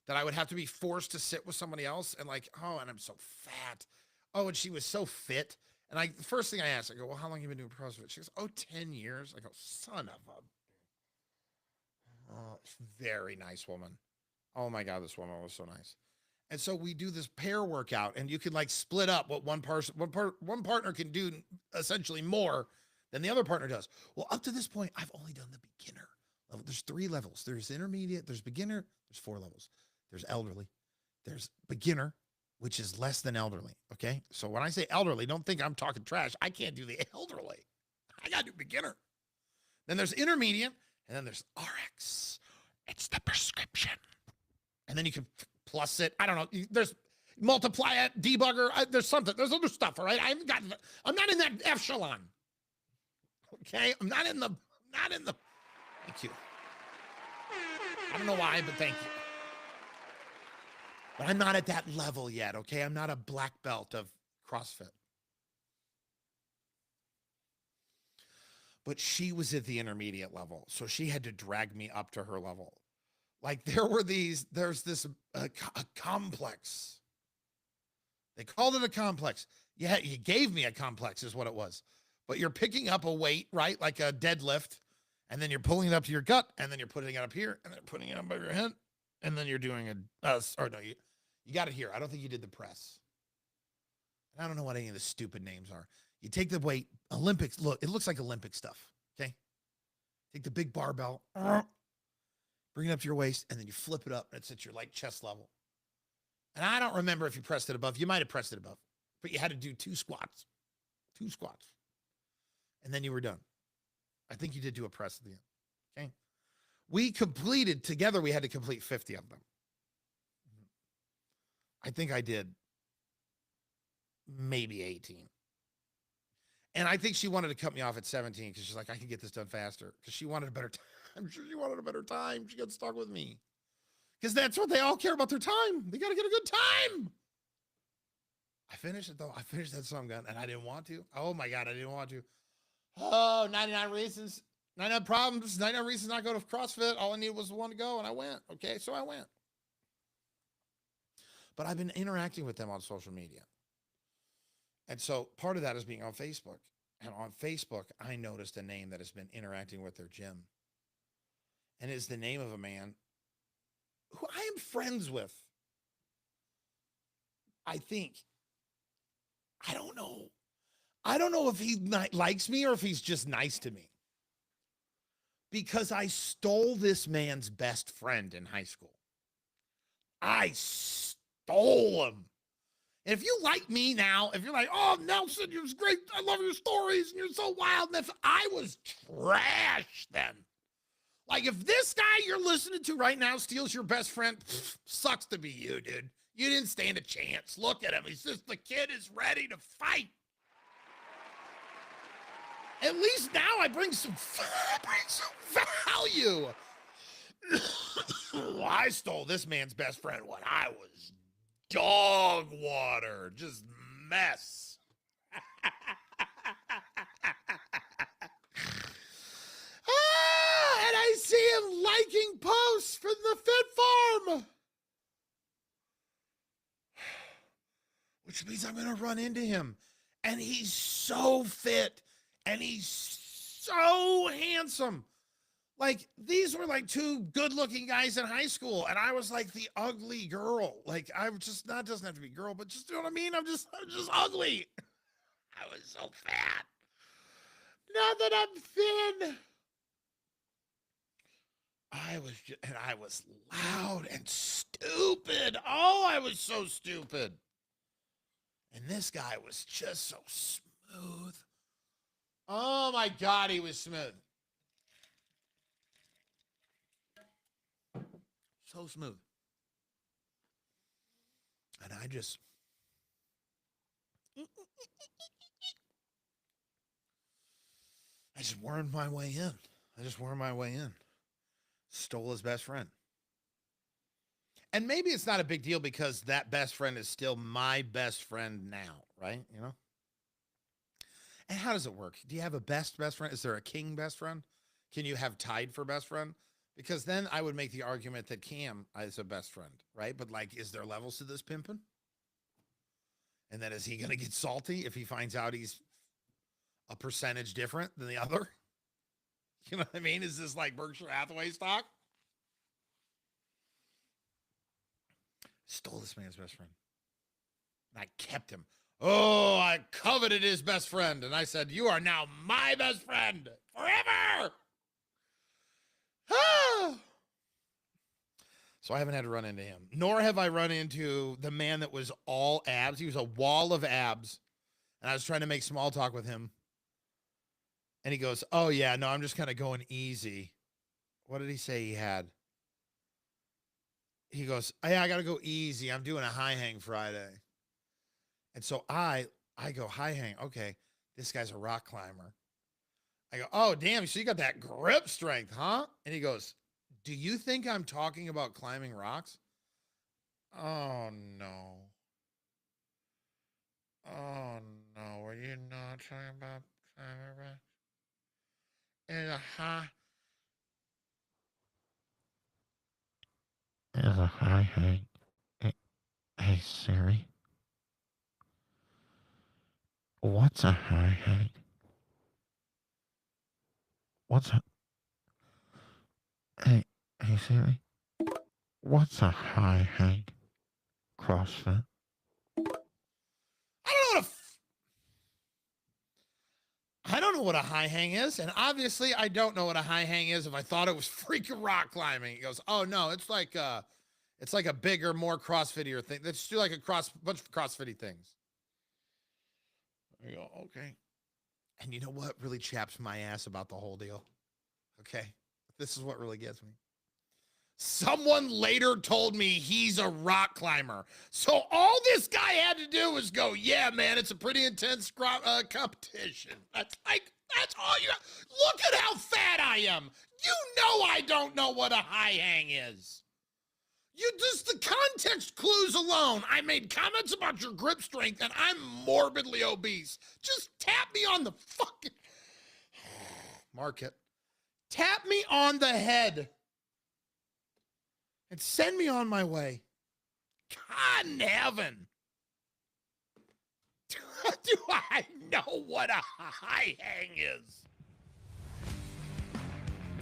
that I would have to be forced to sit with somebody else. And like, oh, and I'm so fat. Oh, and she was so fit. And the first thing I asked, I go, well, how long have you been doing CrossFit? She goes, 10 years. I go, son of a, very nice woman. Oh my God, this woman was so nice. And so we do this pair workout, and you can like split up what one partner can do essentially more than the other partner does. Well, up to this point, I've only done the beginner level. There's 3 levels. There's intermediate, there's beginner, there's 4 levels. There's elderly, there's beginner, which is less than elderly. Okay. So when I say elderly, don't think I'm talking trash. I can't do the elderly. I got to do beginner. Then there's intermediate, and then there's RX. It's the prescription. And then you can plus it. I don't know. There's multiply it, debugger. There's something. There's other stuff. All right. I'm not in that echelon. Okay. I'm not in the, thank you. I don't know why, but thank you. But I'm not at that level yet. Okay. I'm not a black belt of CrossFit. But she was at the intermediate level. So she had to drag me up to her level. Like there's this a complex. They called it a complex. Yeah, you gave me a complex is what it was. But you're picking up a weight, right? Like a deadlift. And then you're pulling it up to your gut. And then you're putting it up here. And then putting it up above your head. And then you're doing you got it here. I don't think you did the press. I don't know what any of the stupid names are. You take the weight, Olympics. Look, it looks like Olympic stuff. Okay. Take the big barbell, bring it up to your waist, and then you flip it up, and it's at your like chest level. And I don't remember if you pressed it above. You might have pressed it above, but you had to do 2 squats. And then you were done. I think you did do a press at the end. Okay. We completed together. We had to complete 50 of them. I think I did maybe 18. And I think she wanted to cut me off at 17 because she's like, I can get this done faster. Because she wanted a better time. I'm sure she wanted a better time. She got stuck with me. Because that's what they all care about, their time. They got to get a good time. I finished it though. I finished that song gun and I didn't want to. Oh my God, I didn't want to. Oh, 99 reasons, 99 problems, 99 reasons not go to CrossFit. All I needed was the one to go and I went. Okay, so I went. But I've been interacting with them on social media. And so part of that is being on Facebook. And on Facebook, I noticed a name that has been interacting with their gym. And it's the name of a man who I am friends with. I think. I don't know. I don't know if he likes me or if he's just nice to me. Because I stole this man's best friend in high school. I stole him. And if you like me now, if you're like, oh, Nelson, you're great. I love your stories. And you're so wild. And if I was trash then. Like if this guy you're listening to right now steals your best friend, sucks to be you, dude. You didn't stand a chance. Look at him. He's just, the kid is ready to fight. At least now I bring some value. I stole this man's best friend when I was dog water, just mess. And I see him liking posts from the Fit Farm, which means I'm going to run into him. And he's so fit and he's so handsome. Like, these were like two good looking guys in high school. And I was like the ugly girl. Like, I was just, not doesn't have to be girl, but just, you know what I mean? I'm just ugly. I was so fat. Now that I'm thin. I was loud and stupid. Oh, I was so stupid. And this guy was just so smooth. Oh my God, he was smooth. So smooth. And I just wormed my way in. Stole his best friend. And maybe it's not a big deal because that best friend is still my best friend now, right? You know? And how does it work? Do you have a best friend? Is there a king best friend? Can you have tied for best friend? Because then I would make the argument that Cam is a best friend, right? But like, is there levels to this pimping? And then is he going to get salty if he finds out he's a percentage different than the other? You know what I mean? Is this like Berkshire Hathaway stock? Stole this man's best friend. And I kept him. Oh, I coveted his best friend. And I said, you are now my best friend forever. So I haven't had to run into him. Nor have I run into the man that was all abs. He was a wall of abs. And I was trying to make small talk with him. And he goes, oh, yeah, no, I'm just kind of going easy. What did he say he had? He goes, hey, I got to go easy. I'm doing a high hang Friday. And so I go, high hang. Okay, this guy's a rock climber. I go, oh, damn, so you got that grip strength, huh? And he goes, do you think I'm talking about climbing rocks? Oh, no. Oh, no. Were you not talking about climbing rocks? Is a high hang. Hey, Siri. What's a high hang? Hey, Siri. What's a high hang? CrossFit. I don't know what a high hang is, and obviously I don't know what a high hang is if I thought it was freaking rock climbing. He goes, oh no, it's like a bigger, more CrossFittier thing. Let's do like bunch of CrossFitty things. I go, okay. And you know what really chaps my ass about the whole deal? Okay, this is what really gets me. Someone later told me he's a rock climber. So all this guy had to do was go, yeah, man, it's a pretty intense competition. That's all you got. Look at how fat I am. You know I don't know what a high hang is. You just, the context clues alone. I made comments about your grip strength and I'm morbidly obese. Just tap me on the fucking... Mark it. Tap me on the head. And send me on my way. God in heaven. Do I know what a high hang is?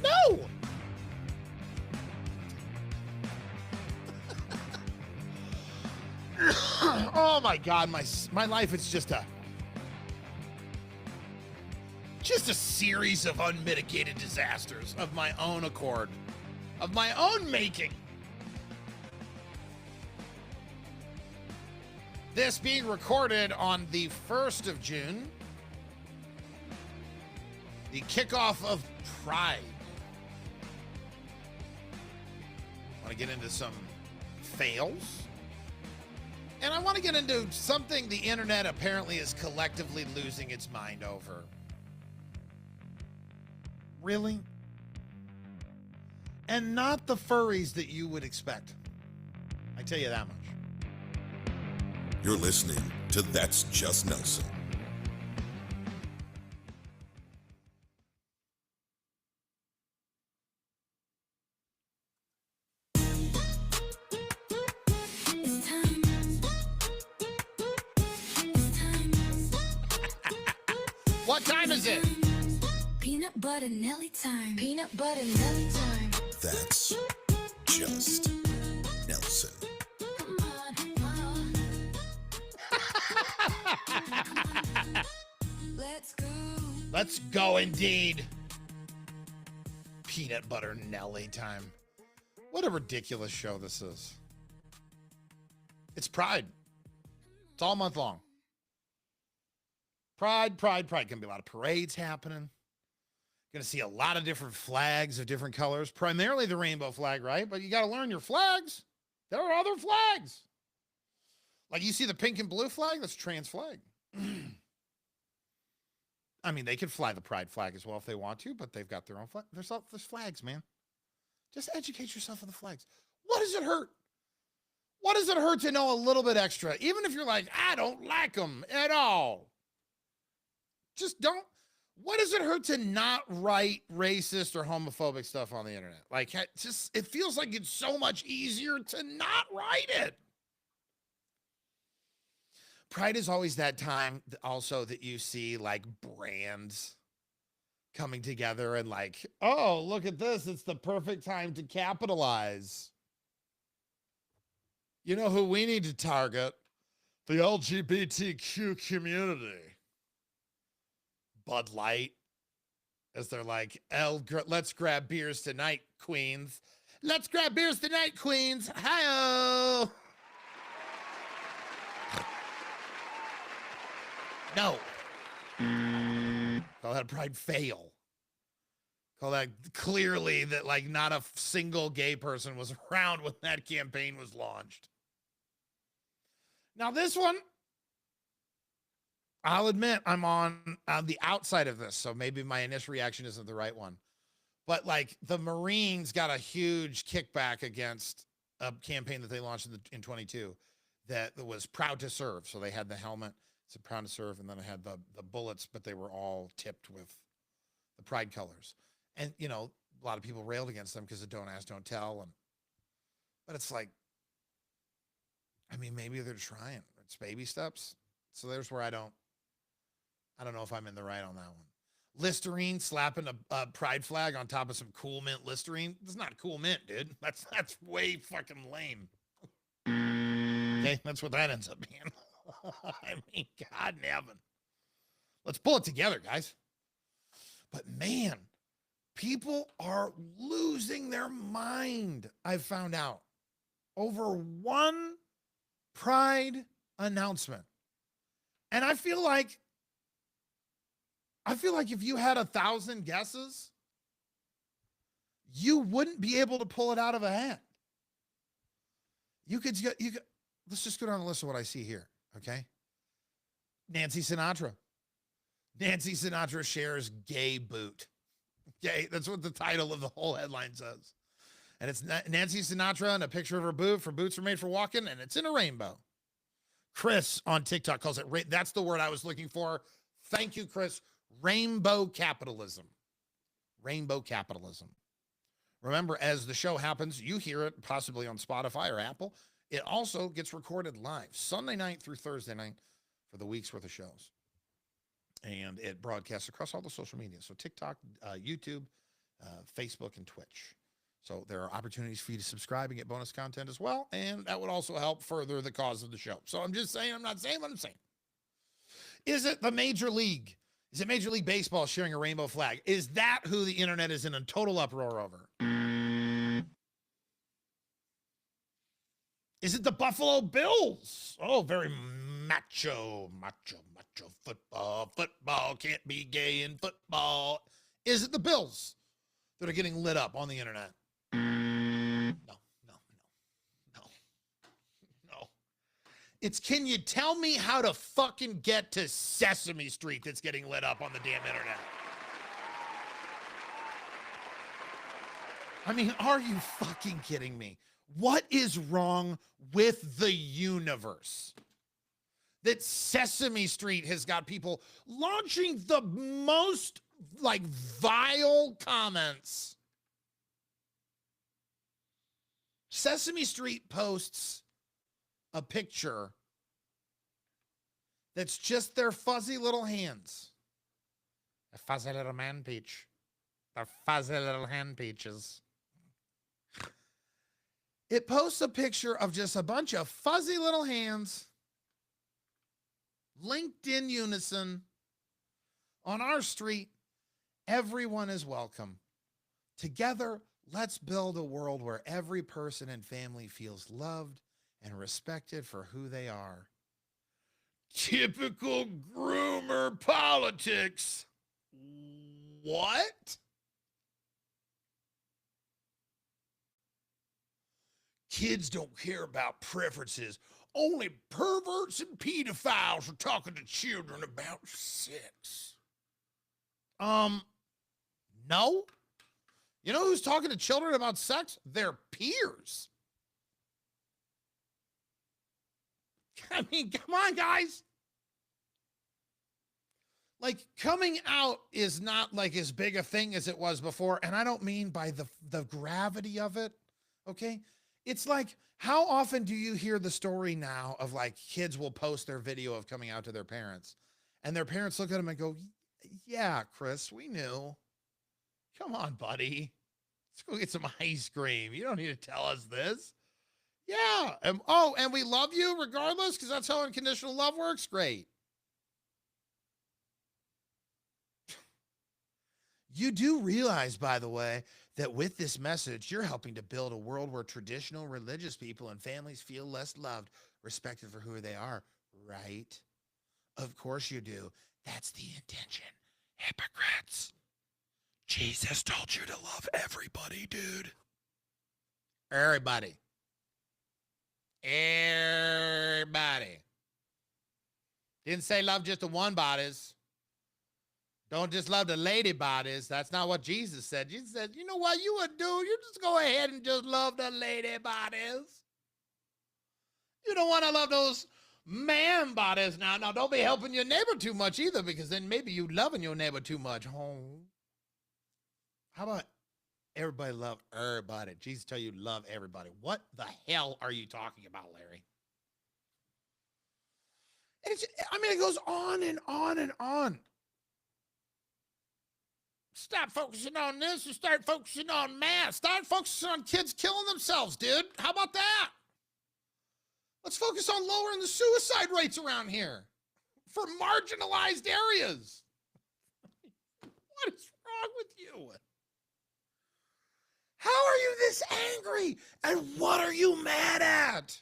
No. Oh my God, my life is just a series of unmitigated disasters of my own accord, of my own making. This being recorded on the 1st of June, the kickoff of Pride. Want to get into some fails? And I want to get into something the internet apparently is collectively losing its mind over. Really? And not the furries that you would expect. I tell you that much. You're listening to That's Just Nelson. What time is it? Peanut butter Nelly time. Peanut butter Nelly time. That's just Nelson. Come on, let's go. Let's go indeed. Peanut butter Nelly time. What a ridiculous show this is. It's Pride. It's all month long. Pride. Gonna be a lot of parades happening. Gonna see a lot of different flags of different colors, primarily the rainbow flag, right? But you gotta learn your flags. There are other flags. Like you see the pink and blue flag, that's trans flag. I mean, they could fly the pride flag as well if they want to, but they've got their own flag. There's flags, man. Just educate yourself on the flags. What does it hurt? What does it hurt to know a little bit extra? Even if you're like, I don't like them at all. Just don't. What does it hurt to not write racist or homophobic stuff on the internet? Like, it feels like it's so much easier to not write it. Pride is always that time also that you see like brands coming together and like, oh, look at this. It's the perfect time to capitalize. You know who we need to target? The LGBTQ community. Bud Light, as they're like, let's grab beers tonight, Queens. Let's grab beers tonight, Queens. Hi-oh. No. Call that a pride fail. Call that clearly that like not a single gay person was around when that campaign was launched. Now this one, I'll admit I'm on the outside of this, so maybe my initial reaction isn't the right one. But like the Marines got a huge kickback against a campaign that they launched in 22 that was proud to serve. So they had the helmet, it's proud to serve, and then it had the bullets, but they were all tipped with the pride colors. And you know, a lot of people railed against them because of don't ask, don't tell. But it's like, I mean, maybe they're trying. It's baby steps. So there's where I don't know if I'm in the right on that one. Listerine, slapping a pride flag on top of some Cool Mint Listerine. It's not Cool Mint, dude. That's way fucking lame. Okay, that's what that ends up being. I mean, God in heaven. Let's pull it together, guys. But man, people are losing their mind, I've found out, over one pride announcement. And I feel like if you had 1,000 guesses, you wouldn't be able to pull it out of a hat. You could let's just go down the list of what I see here, okay? Nancy Sinatra. Nancy Sinatra shares gay boot. Gay, that's what the title of the whole headline says. And it's Nancy Sinatra and a picture of her boot for Boots Are Made for Walking, and it's in a rainbow. Chris on TikTok calls it, that's the word I was looking for. Thank you, Chris. Rainbow capitalism. Rainbow capitalism. Remember, as the show happens, you hear it possibly on Spotify or Apple. It also gets recorded live Sunday night through Thursday night for the week's worth of shows. And it broadcasts across all the social media. So TikTok, YouTube, Facebook, and Twitch. So there are opportunities for you to subscribe and get bonus content as well. And that would also help further the cause of the show. So I'm just saying, I'm not saying what I'm saying. Is it the Major League? Is it Major League Baseball sharing a rainbow flag? Is that who the internet is in a total uproar over? Is it the Buffalo Bills? Oh, very macho football. Football can't be gay in football. Is it the Bills that are getting lit up on the internet? No. It's, can you tell me how to fucking get to Sesame Street that's getting lit up on the damn internet? I mean, are you fucking kidding me? What is wrong with the universe? that Sesame Street has got people launching the most like vile comments. Sesame Street posts a picture that's just their fuzzy little hands. A fuzzy little man peach. They're fuzzy little hand peaches. It posts a picture of just a bunch of fuzzy little hands linked in unison on our street. Everyone is welcome. Together, let's build a world where every person and family feels loved and respected for who they are. Typical groomer politics. What? Kids don't care about preferences. Only perverts and pedophiles are talking to children about sex. No. You know who's talking to children about sex? Their peers. I mean, come on, guys. Like, coming out is not like as big a thing as it was before. And I don't mean by the gravity of it. Okay. It's like, how often do you hear the story now of like kids will post their video of coming out to their parents and their parents look at them and go, yeah, Chris, we knew. Come on, buddy. Let's go get some ice cream. You don't need to tell us this. Yeah. And we love you regardless because that's how unconditional love works. Great. You do realize, by the way, that with this message, you're helping to build a world where traditional religious people and families feel less loved, respected for who they are, right? Of course you do. That's the intention. Hypocrites. Jesus told you to love everybody, dude. Everybody. Everybody. Didn't say love just the one bodies. Don't just love the lady bodies. That's not what Jesus said. Jesus said, you know what you would do? You just go ahead and just love the lady bodies. You don't want to love those man bodies now. Now, don't be helping your neighbor too much either, because then maybe you loving your neighbor too much. Oh. How about everybody love everybody? Jesus tell you love everybody. What the hell are you talking about, Larry? And it goes on and on and on. Stop focusing on this and start focusing on math. Start focusing on kids killing themselves, dude. How about that? Let's focus on lowering the suicide rates around here for marginalized areas. What is wrong with you? How are you this angry? And what are you mad at?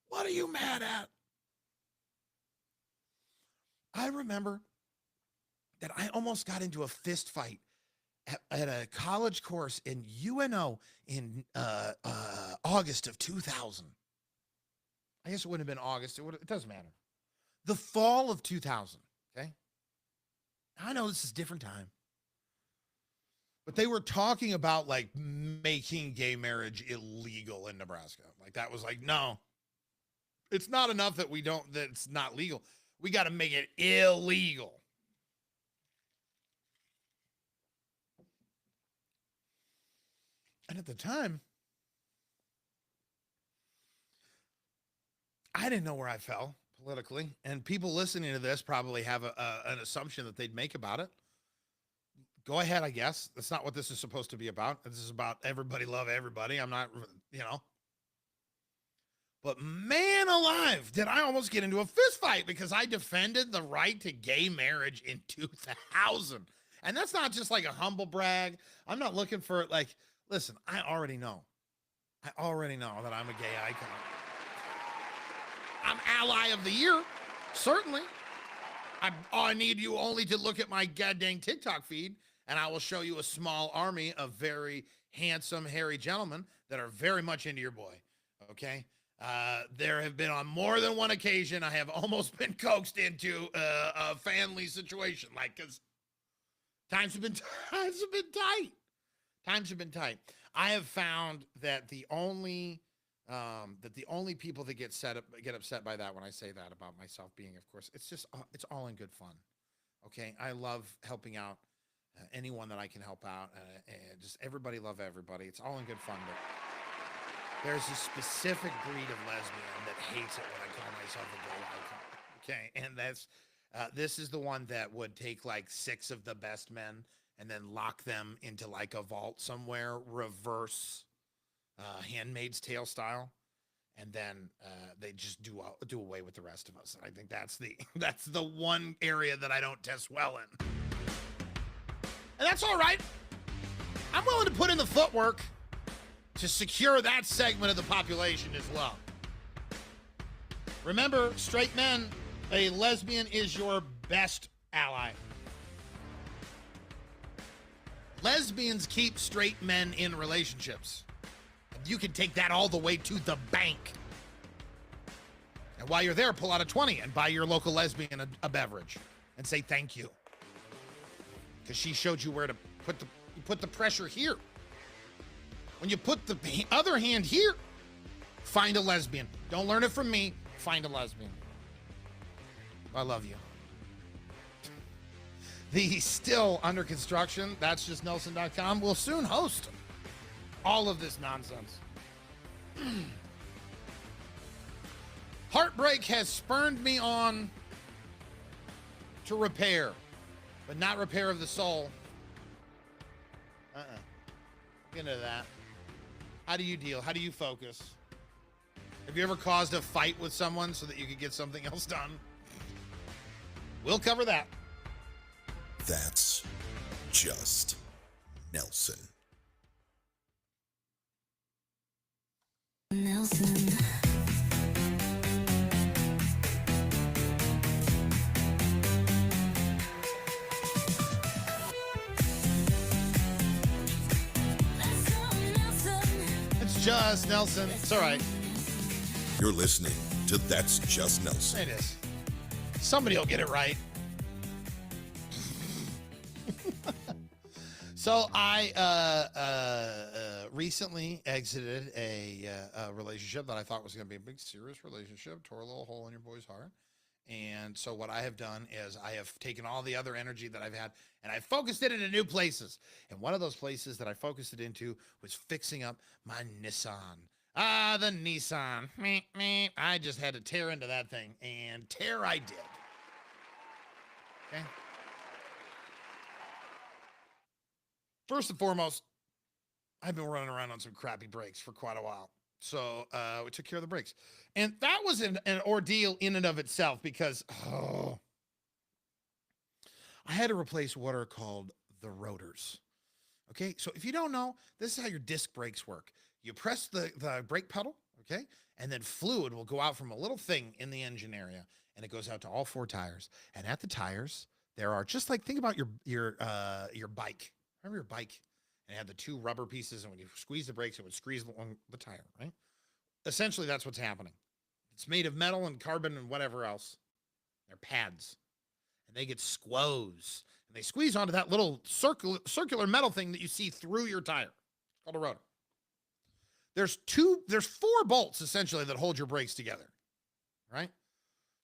What are you mad at? I remember that I almost got into a fist fight at a college course in UNO in August of 2000. I guess it wouldn't have been August. It doesn't matter. The fall of 2000, okay? I know this is a different time. But they were talking about like making gay marriage illegal in Nebraska. Like that was like, no, it's not enough that that it's not legal. We got to make it illegal. And at the time, I didn't know where I fell politically. And people listening to this probably have an assumption that they'd make about it. Go ahead, I guess. That's not what this is supposed to be about. This is about everybody love everybody. I'm not, But man alive, did I almost get into a fist fight because I defended the right to gay marriage in 2000. And that's not just like a humble brag. I'm not looking for like, listen, I already know that I'm a gay icon. I'm ally of the year, certainly. I need you only to look at my goddamn TikTok feed, and I will show you a small army of very handsome, hairy gentlemen that are very much into your boy, okay? There have been on more than one occasion, I have almost been coaxed into a family situation, like, because times have been tight. Times have been tight. I have found that the only That the only people that get upset by that when I say that about myself being, of course, it's just it's all in good fun. Okay, I love helping out anyone that I can help out, and just everybody love everybody. It's all in good fun. But there's a specific breed of lesbian that hates it when I call myself a gay icon. Okay, and that's this is the one that would take like 6 of the best men and then lock them into like a vault somewhere, reverse Handmaid's Tale style, and then they just do away with the rest of us. And I think that's the one area that I don't test well in, and that's all right. I'm willing to put in the footwork to secure that segment of the population as well. Remember, straight men, a lesbian is your best ally. Lesbians keep straight men in relationships. You can take that all the way to the bank. And while you're there, pull out a 20 and buy your local lesbian a beverage and say thank you. Because she showed you where to put the pressure here. When you put the other hand here, find a lesbian. Don't learn it from me. Find a lesbian. I love you. The still under construction, that's just Nelson.com, will soon host all of this nonsense. Heartbreak has spurned me on to repair, but not repair of the soul. Get into that. How do you deal? How do you focus? Have you ever caused a fight with someone so that you could get something else done? We'll cover that. That's just Nelson. Nelson. It's just Nelson. It's all right. You're listening to That's Just Nelson. It is. Somebody will get it right. So I recently exited a relationship that I thought was going to be a big, serious relationship, tore a little hole in your boy's heart. And so what I have done is I have taken all the other energy that I've had and I focused it into new places. And one of those places that I focused it into was fixing up my Nissan. The Nissan. I just had to tear into that thing, and tear I did. Okay. First and foremost, I've been running around on some crappy brakes for quite a while. So we took care of the brakes. And that was an ordeal in and of itself because I had to replace what are called the rotors. Okay, so if you don't know, this is how your disc brakes work. You press the brake pedal, okay, and then fluid will go out from a little thing in the engine area, and it goes out to all 4 tires. And at the tires, there are, just like, think about your bike. Remember your bike? And it had the 2 rubber pieces, and when you squeeze the brakes, it would squeeze along the tire, right? Essentially, that's what's happening. It's made of metal and carbon and whatever else. They're pads, and they get squoze, and they squeeze onto that little circular metal thing that you see through your tire. It's called a rotor. There's 4 bolts essentially that hold your brakes together, right?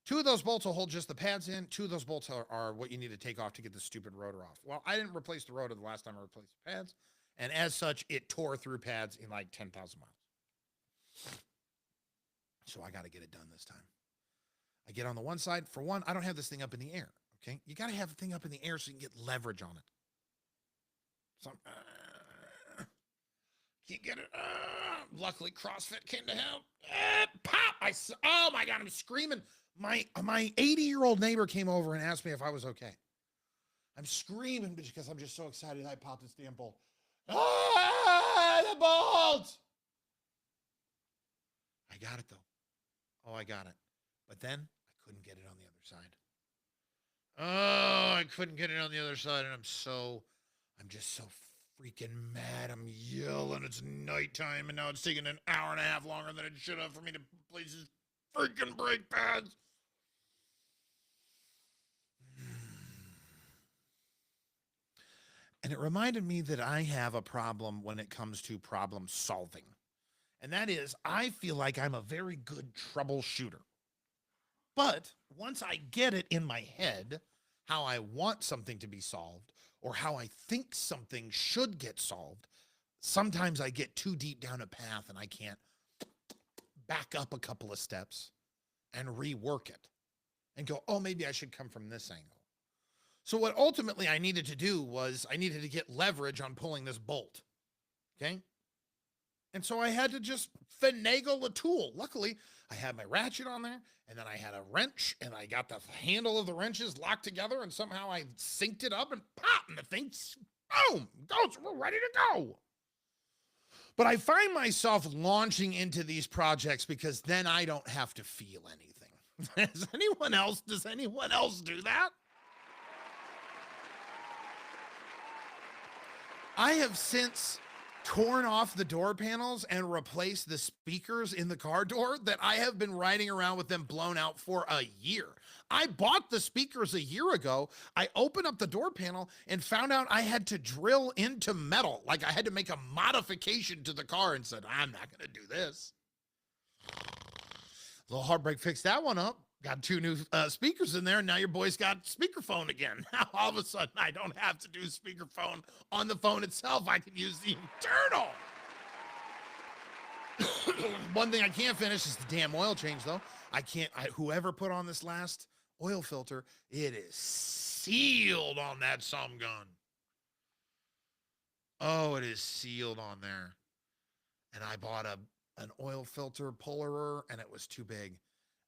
2 of those bolts will hold just the pads in. 2 of those bolts are what you need to take off to get the stupid rotor off. Well, I didn't replace the rotor the last time I replaced the pads, and as such, it tore through pads in like 10,000 miles. So I got to get it done this time. I get on the one side. For one, I don't have this thing up in the air, okay? You got to have the thing up in the air so you can get leverage on it. So can't get it. Luckily, CrossFit came to help. Pop! Oh my God, I'm screaming. My 80-year-old neighbor came over and asked me if I was okay. I'm screaming because I'm just so excited I popped this damn bolt. The bolt! I got it, though. Oh, I got it. But then I couldn't get it on the other side. Oh, I couldn't get it on the other side, and I'm just so freaking mad. I'm yelling. It's nighttime, and now it's taking an hour and a half longer than it should have for me to place his freaking brake pads. And it reminded me that I have a problem when it comes to problem solving. And that is, I feel like I'm a very good troubleshooter. But once I get it in my head how I want something to be solved or how I think something should get solved, sometimes I get too deep down a path and I can't back up a couple of steps and rework it and go, oh, maybe I should come from this angle. So what ultimately I needed to do was I needed to get leverage on pulling this bolt. Okay. And so I had to just finagle a tool. Luckily, I had my ratchet on there, and then I had a wrench, and I got the handle of the wrenches locked together, and somehow I synced it up and pop, and the thing, boom, goes, we're ready to go. But I find myself launching into these projects because then I don't have to feel anything. Does anyone else do that? I have since torn off the door panels and replaced the speakers in the car door that I have been riding around with them blown out for a year. I bought the speakers a year ago. I opened up the door panel and found out I had to drill into metal. Like I had to make a modification to the car and said, I'm not going to do this. Little Heartbreak fixed that one up. Got 2 new speakers in there, and now your boy's got speakerphone again. Now all of a sudden, I don't have to do speakerphone on the phone itself. I can use the internal. One thing I can't finish is the damn oil change, though. Whoever put on this last oil filter, it is sealed on that some gun. Oh, it is sealed on there. And I bought an oil filter puller, and it was too big.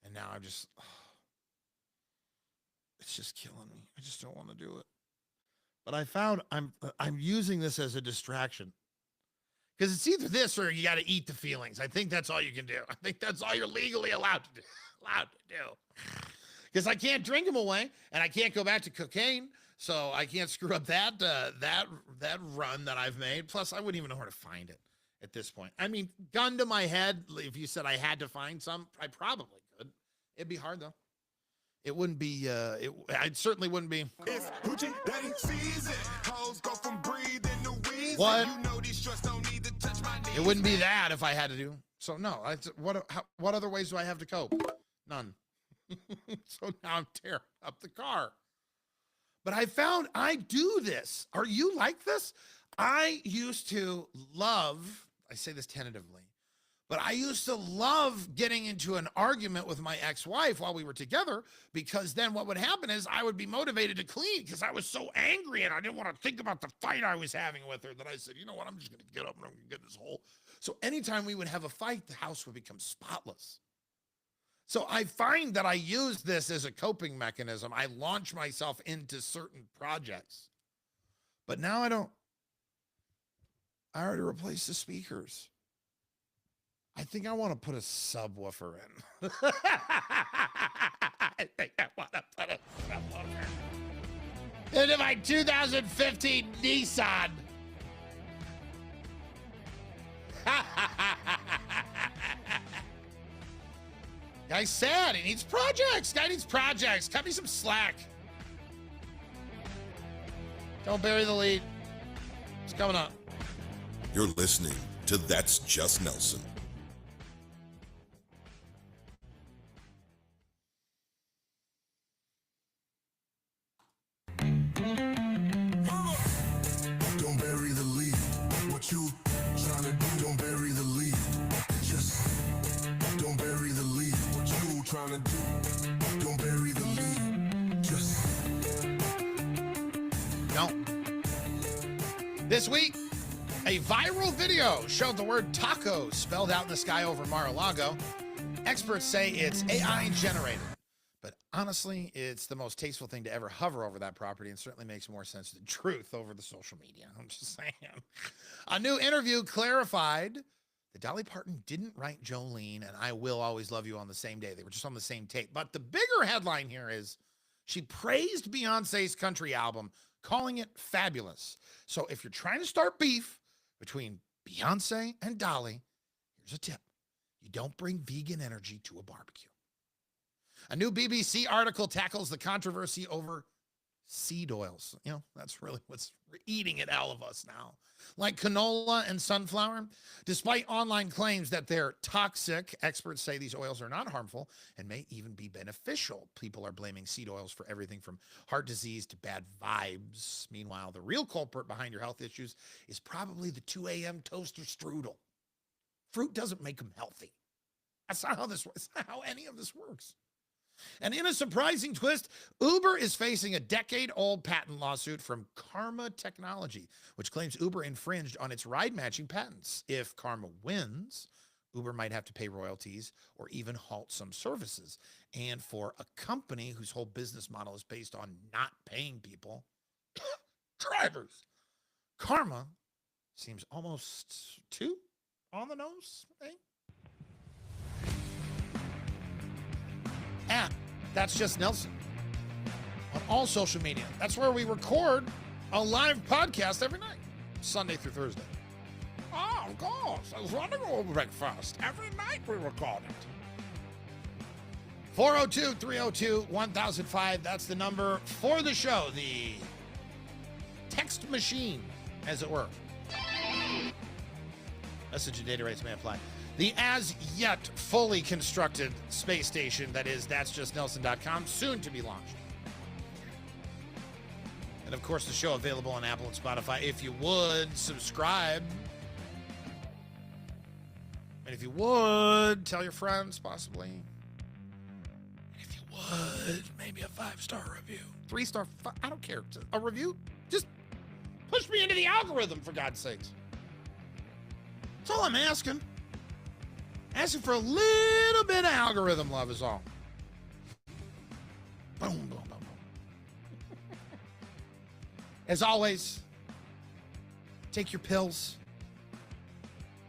And now it's just killing me. I just don't want to do it. But I found I'm using this as a distraction. Because it's either this or you got to eat the feelings. I think that's all you can do. I think that's all you're legally allowed to do. Because I can't drink them away, and I can't go back to cocaine, so I can't screw up that run that I've made. Plus, I wouldn't even know where to find it at this point. I mean, gun to my head, if you said I had to find some, I probably could. It'd be hard though. It wouldn't be. I certainly wouldn't be. It's Hoochie Daddy season. Hoes go from breathing to wheezing. What? You know these shorts don't need to touch my knees. It wouldn't be that if I had to do. So no. What other ways do I have to cope? None. So now I'm tearing up the car. But I found I do this. Are you like this? I used to love. I say this tentatively. But I used to love getting into an argument with my ex-wife while we were together, because then what would happen is I would be motivated to clean because I was so angry and I didn't want to think about the fight I was having with her that I said, you know what, I'm just going to get up and I'm going to get this hole. So anytime we would have a fight, the house would become spotless. So I find that I use this as a coping mechanism. I launch myself into certain projects. But now I don't. I already replaced the speakers. I think I want to put a subwoofer in. I think I want to put a subwoofer into my 2015 Nissan. Guy's sad. He needs projects. Guy needs projects. Cut me some slack. Don't bury the lead. It's coming up. You're listening to That's Just Nelson. Don't bury the lead. What you trying to do? Don't bury the lead. Just don't bury the lead. What you trying to do? Don't bury the lead. Just Don't. This week, a viral video showed the word taco spelled out in the sky over Mar-a-Lago. Experts say it's AI generated, but honestly, it's the most tasteful thing to ever hover over that property and certainly makes more sense than truth over the social media. I'm just saying. A new interview clarified that Dolly Parton didn't write Jolene and I Will Always Love You on the same day. They were just on the same tape. But the bigger headline here is she praised Beyonce's country album, calling it fabulous. So if you're trying to start beef between Beyonce and Dolly, here's a tip. You don't bring vegan energy to a barbecue. A new BBC article tackles the controversy over seed oils. You know, that's really what's eating at all of us now. Like canola and sunflower, despite online claims that they're toxic, experts say these oils are not harmful and may even be beneficial. People are blaming seed oils for everything from heart disease to bad vibes. Meanwhile, the real culprit behind your health issues is probably the 2 a.m. toaster strudel. Fruit doesn't make them healthy. That's not how this works. That's not how any of this works. And in a surprising twist, Uber is facing a decade-old patent lawsuit from Karma Technology, which claims Uber infringed on its ride-matching patents. If Karma wins, Uber might have to pay royalties or even halt some services. And for a company whose whole business model is based on not paying people, drivers, Karma seems almost too on the nose, eh? At That's Just Nelson on all social media. That's where we record a live podcast every night, Sunday through Thursday. Oh, of course. I was running over breakfast. Every night we record it. 402-302-1005. That's the number for the show. The text machine, as it were. Message and data rates may apply. The as yet fully constructed space station that is that'sjustnelson.com, soon to be launched. And of course, the show available on Apple and Spotify. If you would subscribe, and if you would tell your friends, possibly. If you would, maybe a 5-star review, 3-star. I don't care. A review, just push me into the algorithm, for God's sakes. That's all I'm asking. Asking for a little bit of algorithm love is all. Boom, boom, boom, boom. As always, take your pills.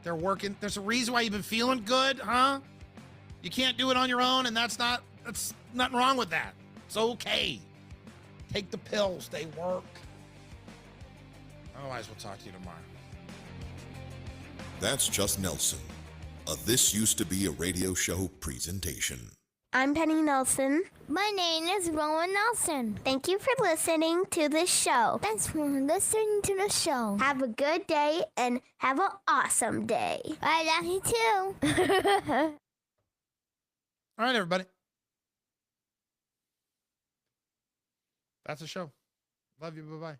They're working. There's a reason why you've been feeling good, huh? You can't do it on your own, and that's nothing wrong with that. It's okay. Take the pills. They work. Otherwise, we'll talk to you tomorrow. That's Just Nelson. This used to be a radio show presentation. I'm Penny Nelson. My name is Rowan Nelson. Thank you for listening to this show. Thanks for listening to the show. Have a good day and have an awesome day. I love you too. All right, everybody. That's the show. Love you. Bye-bye.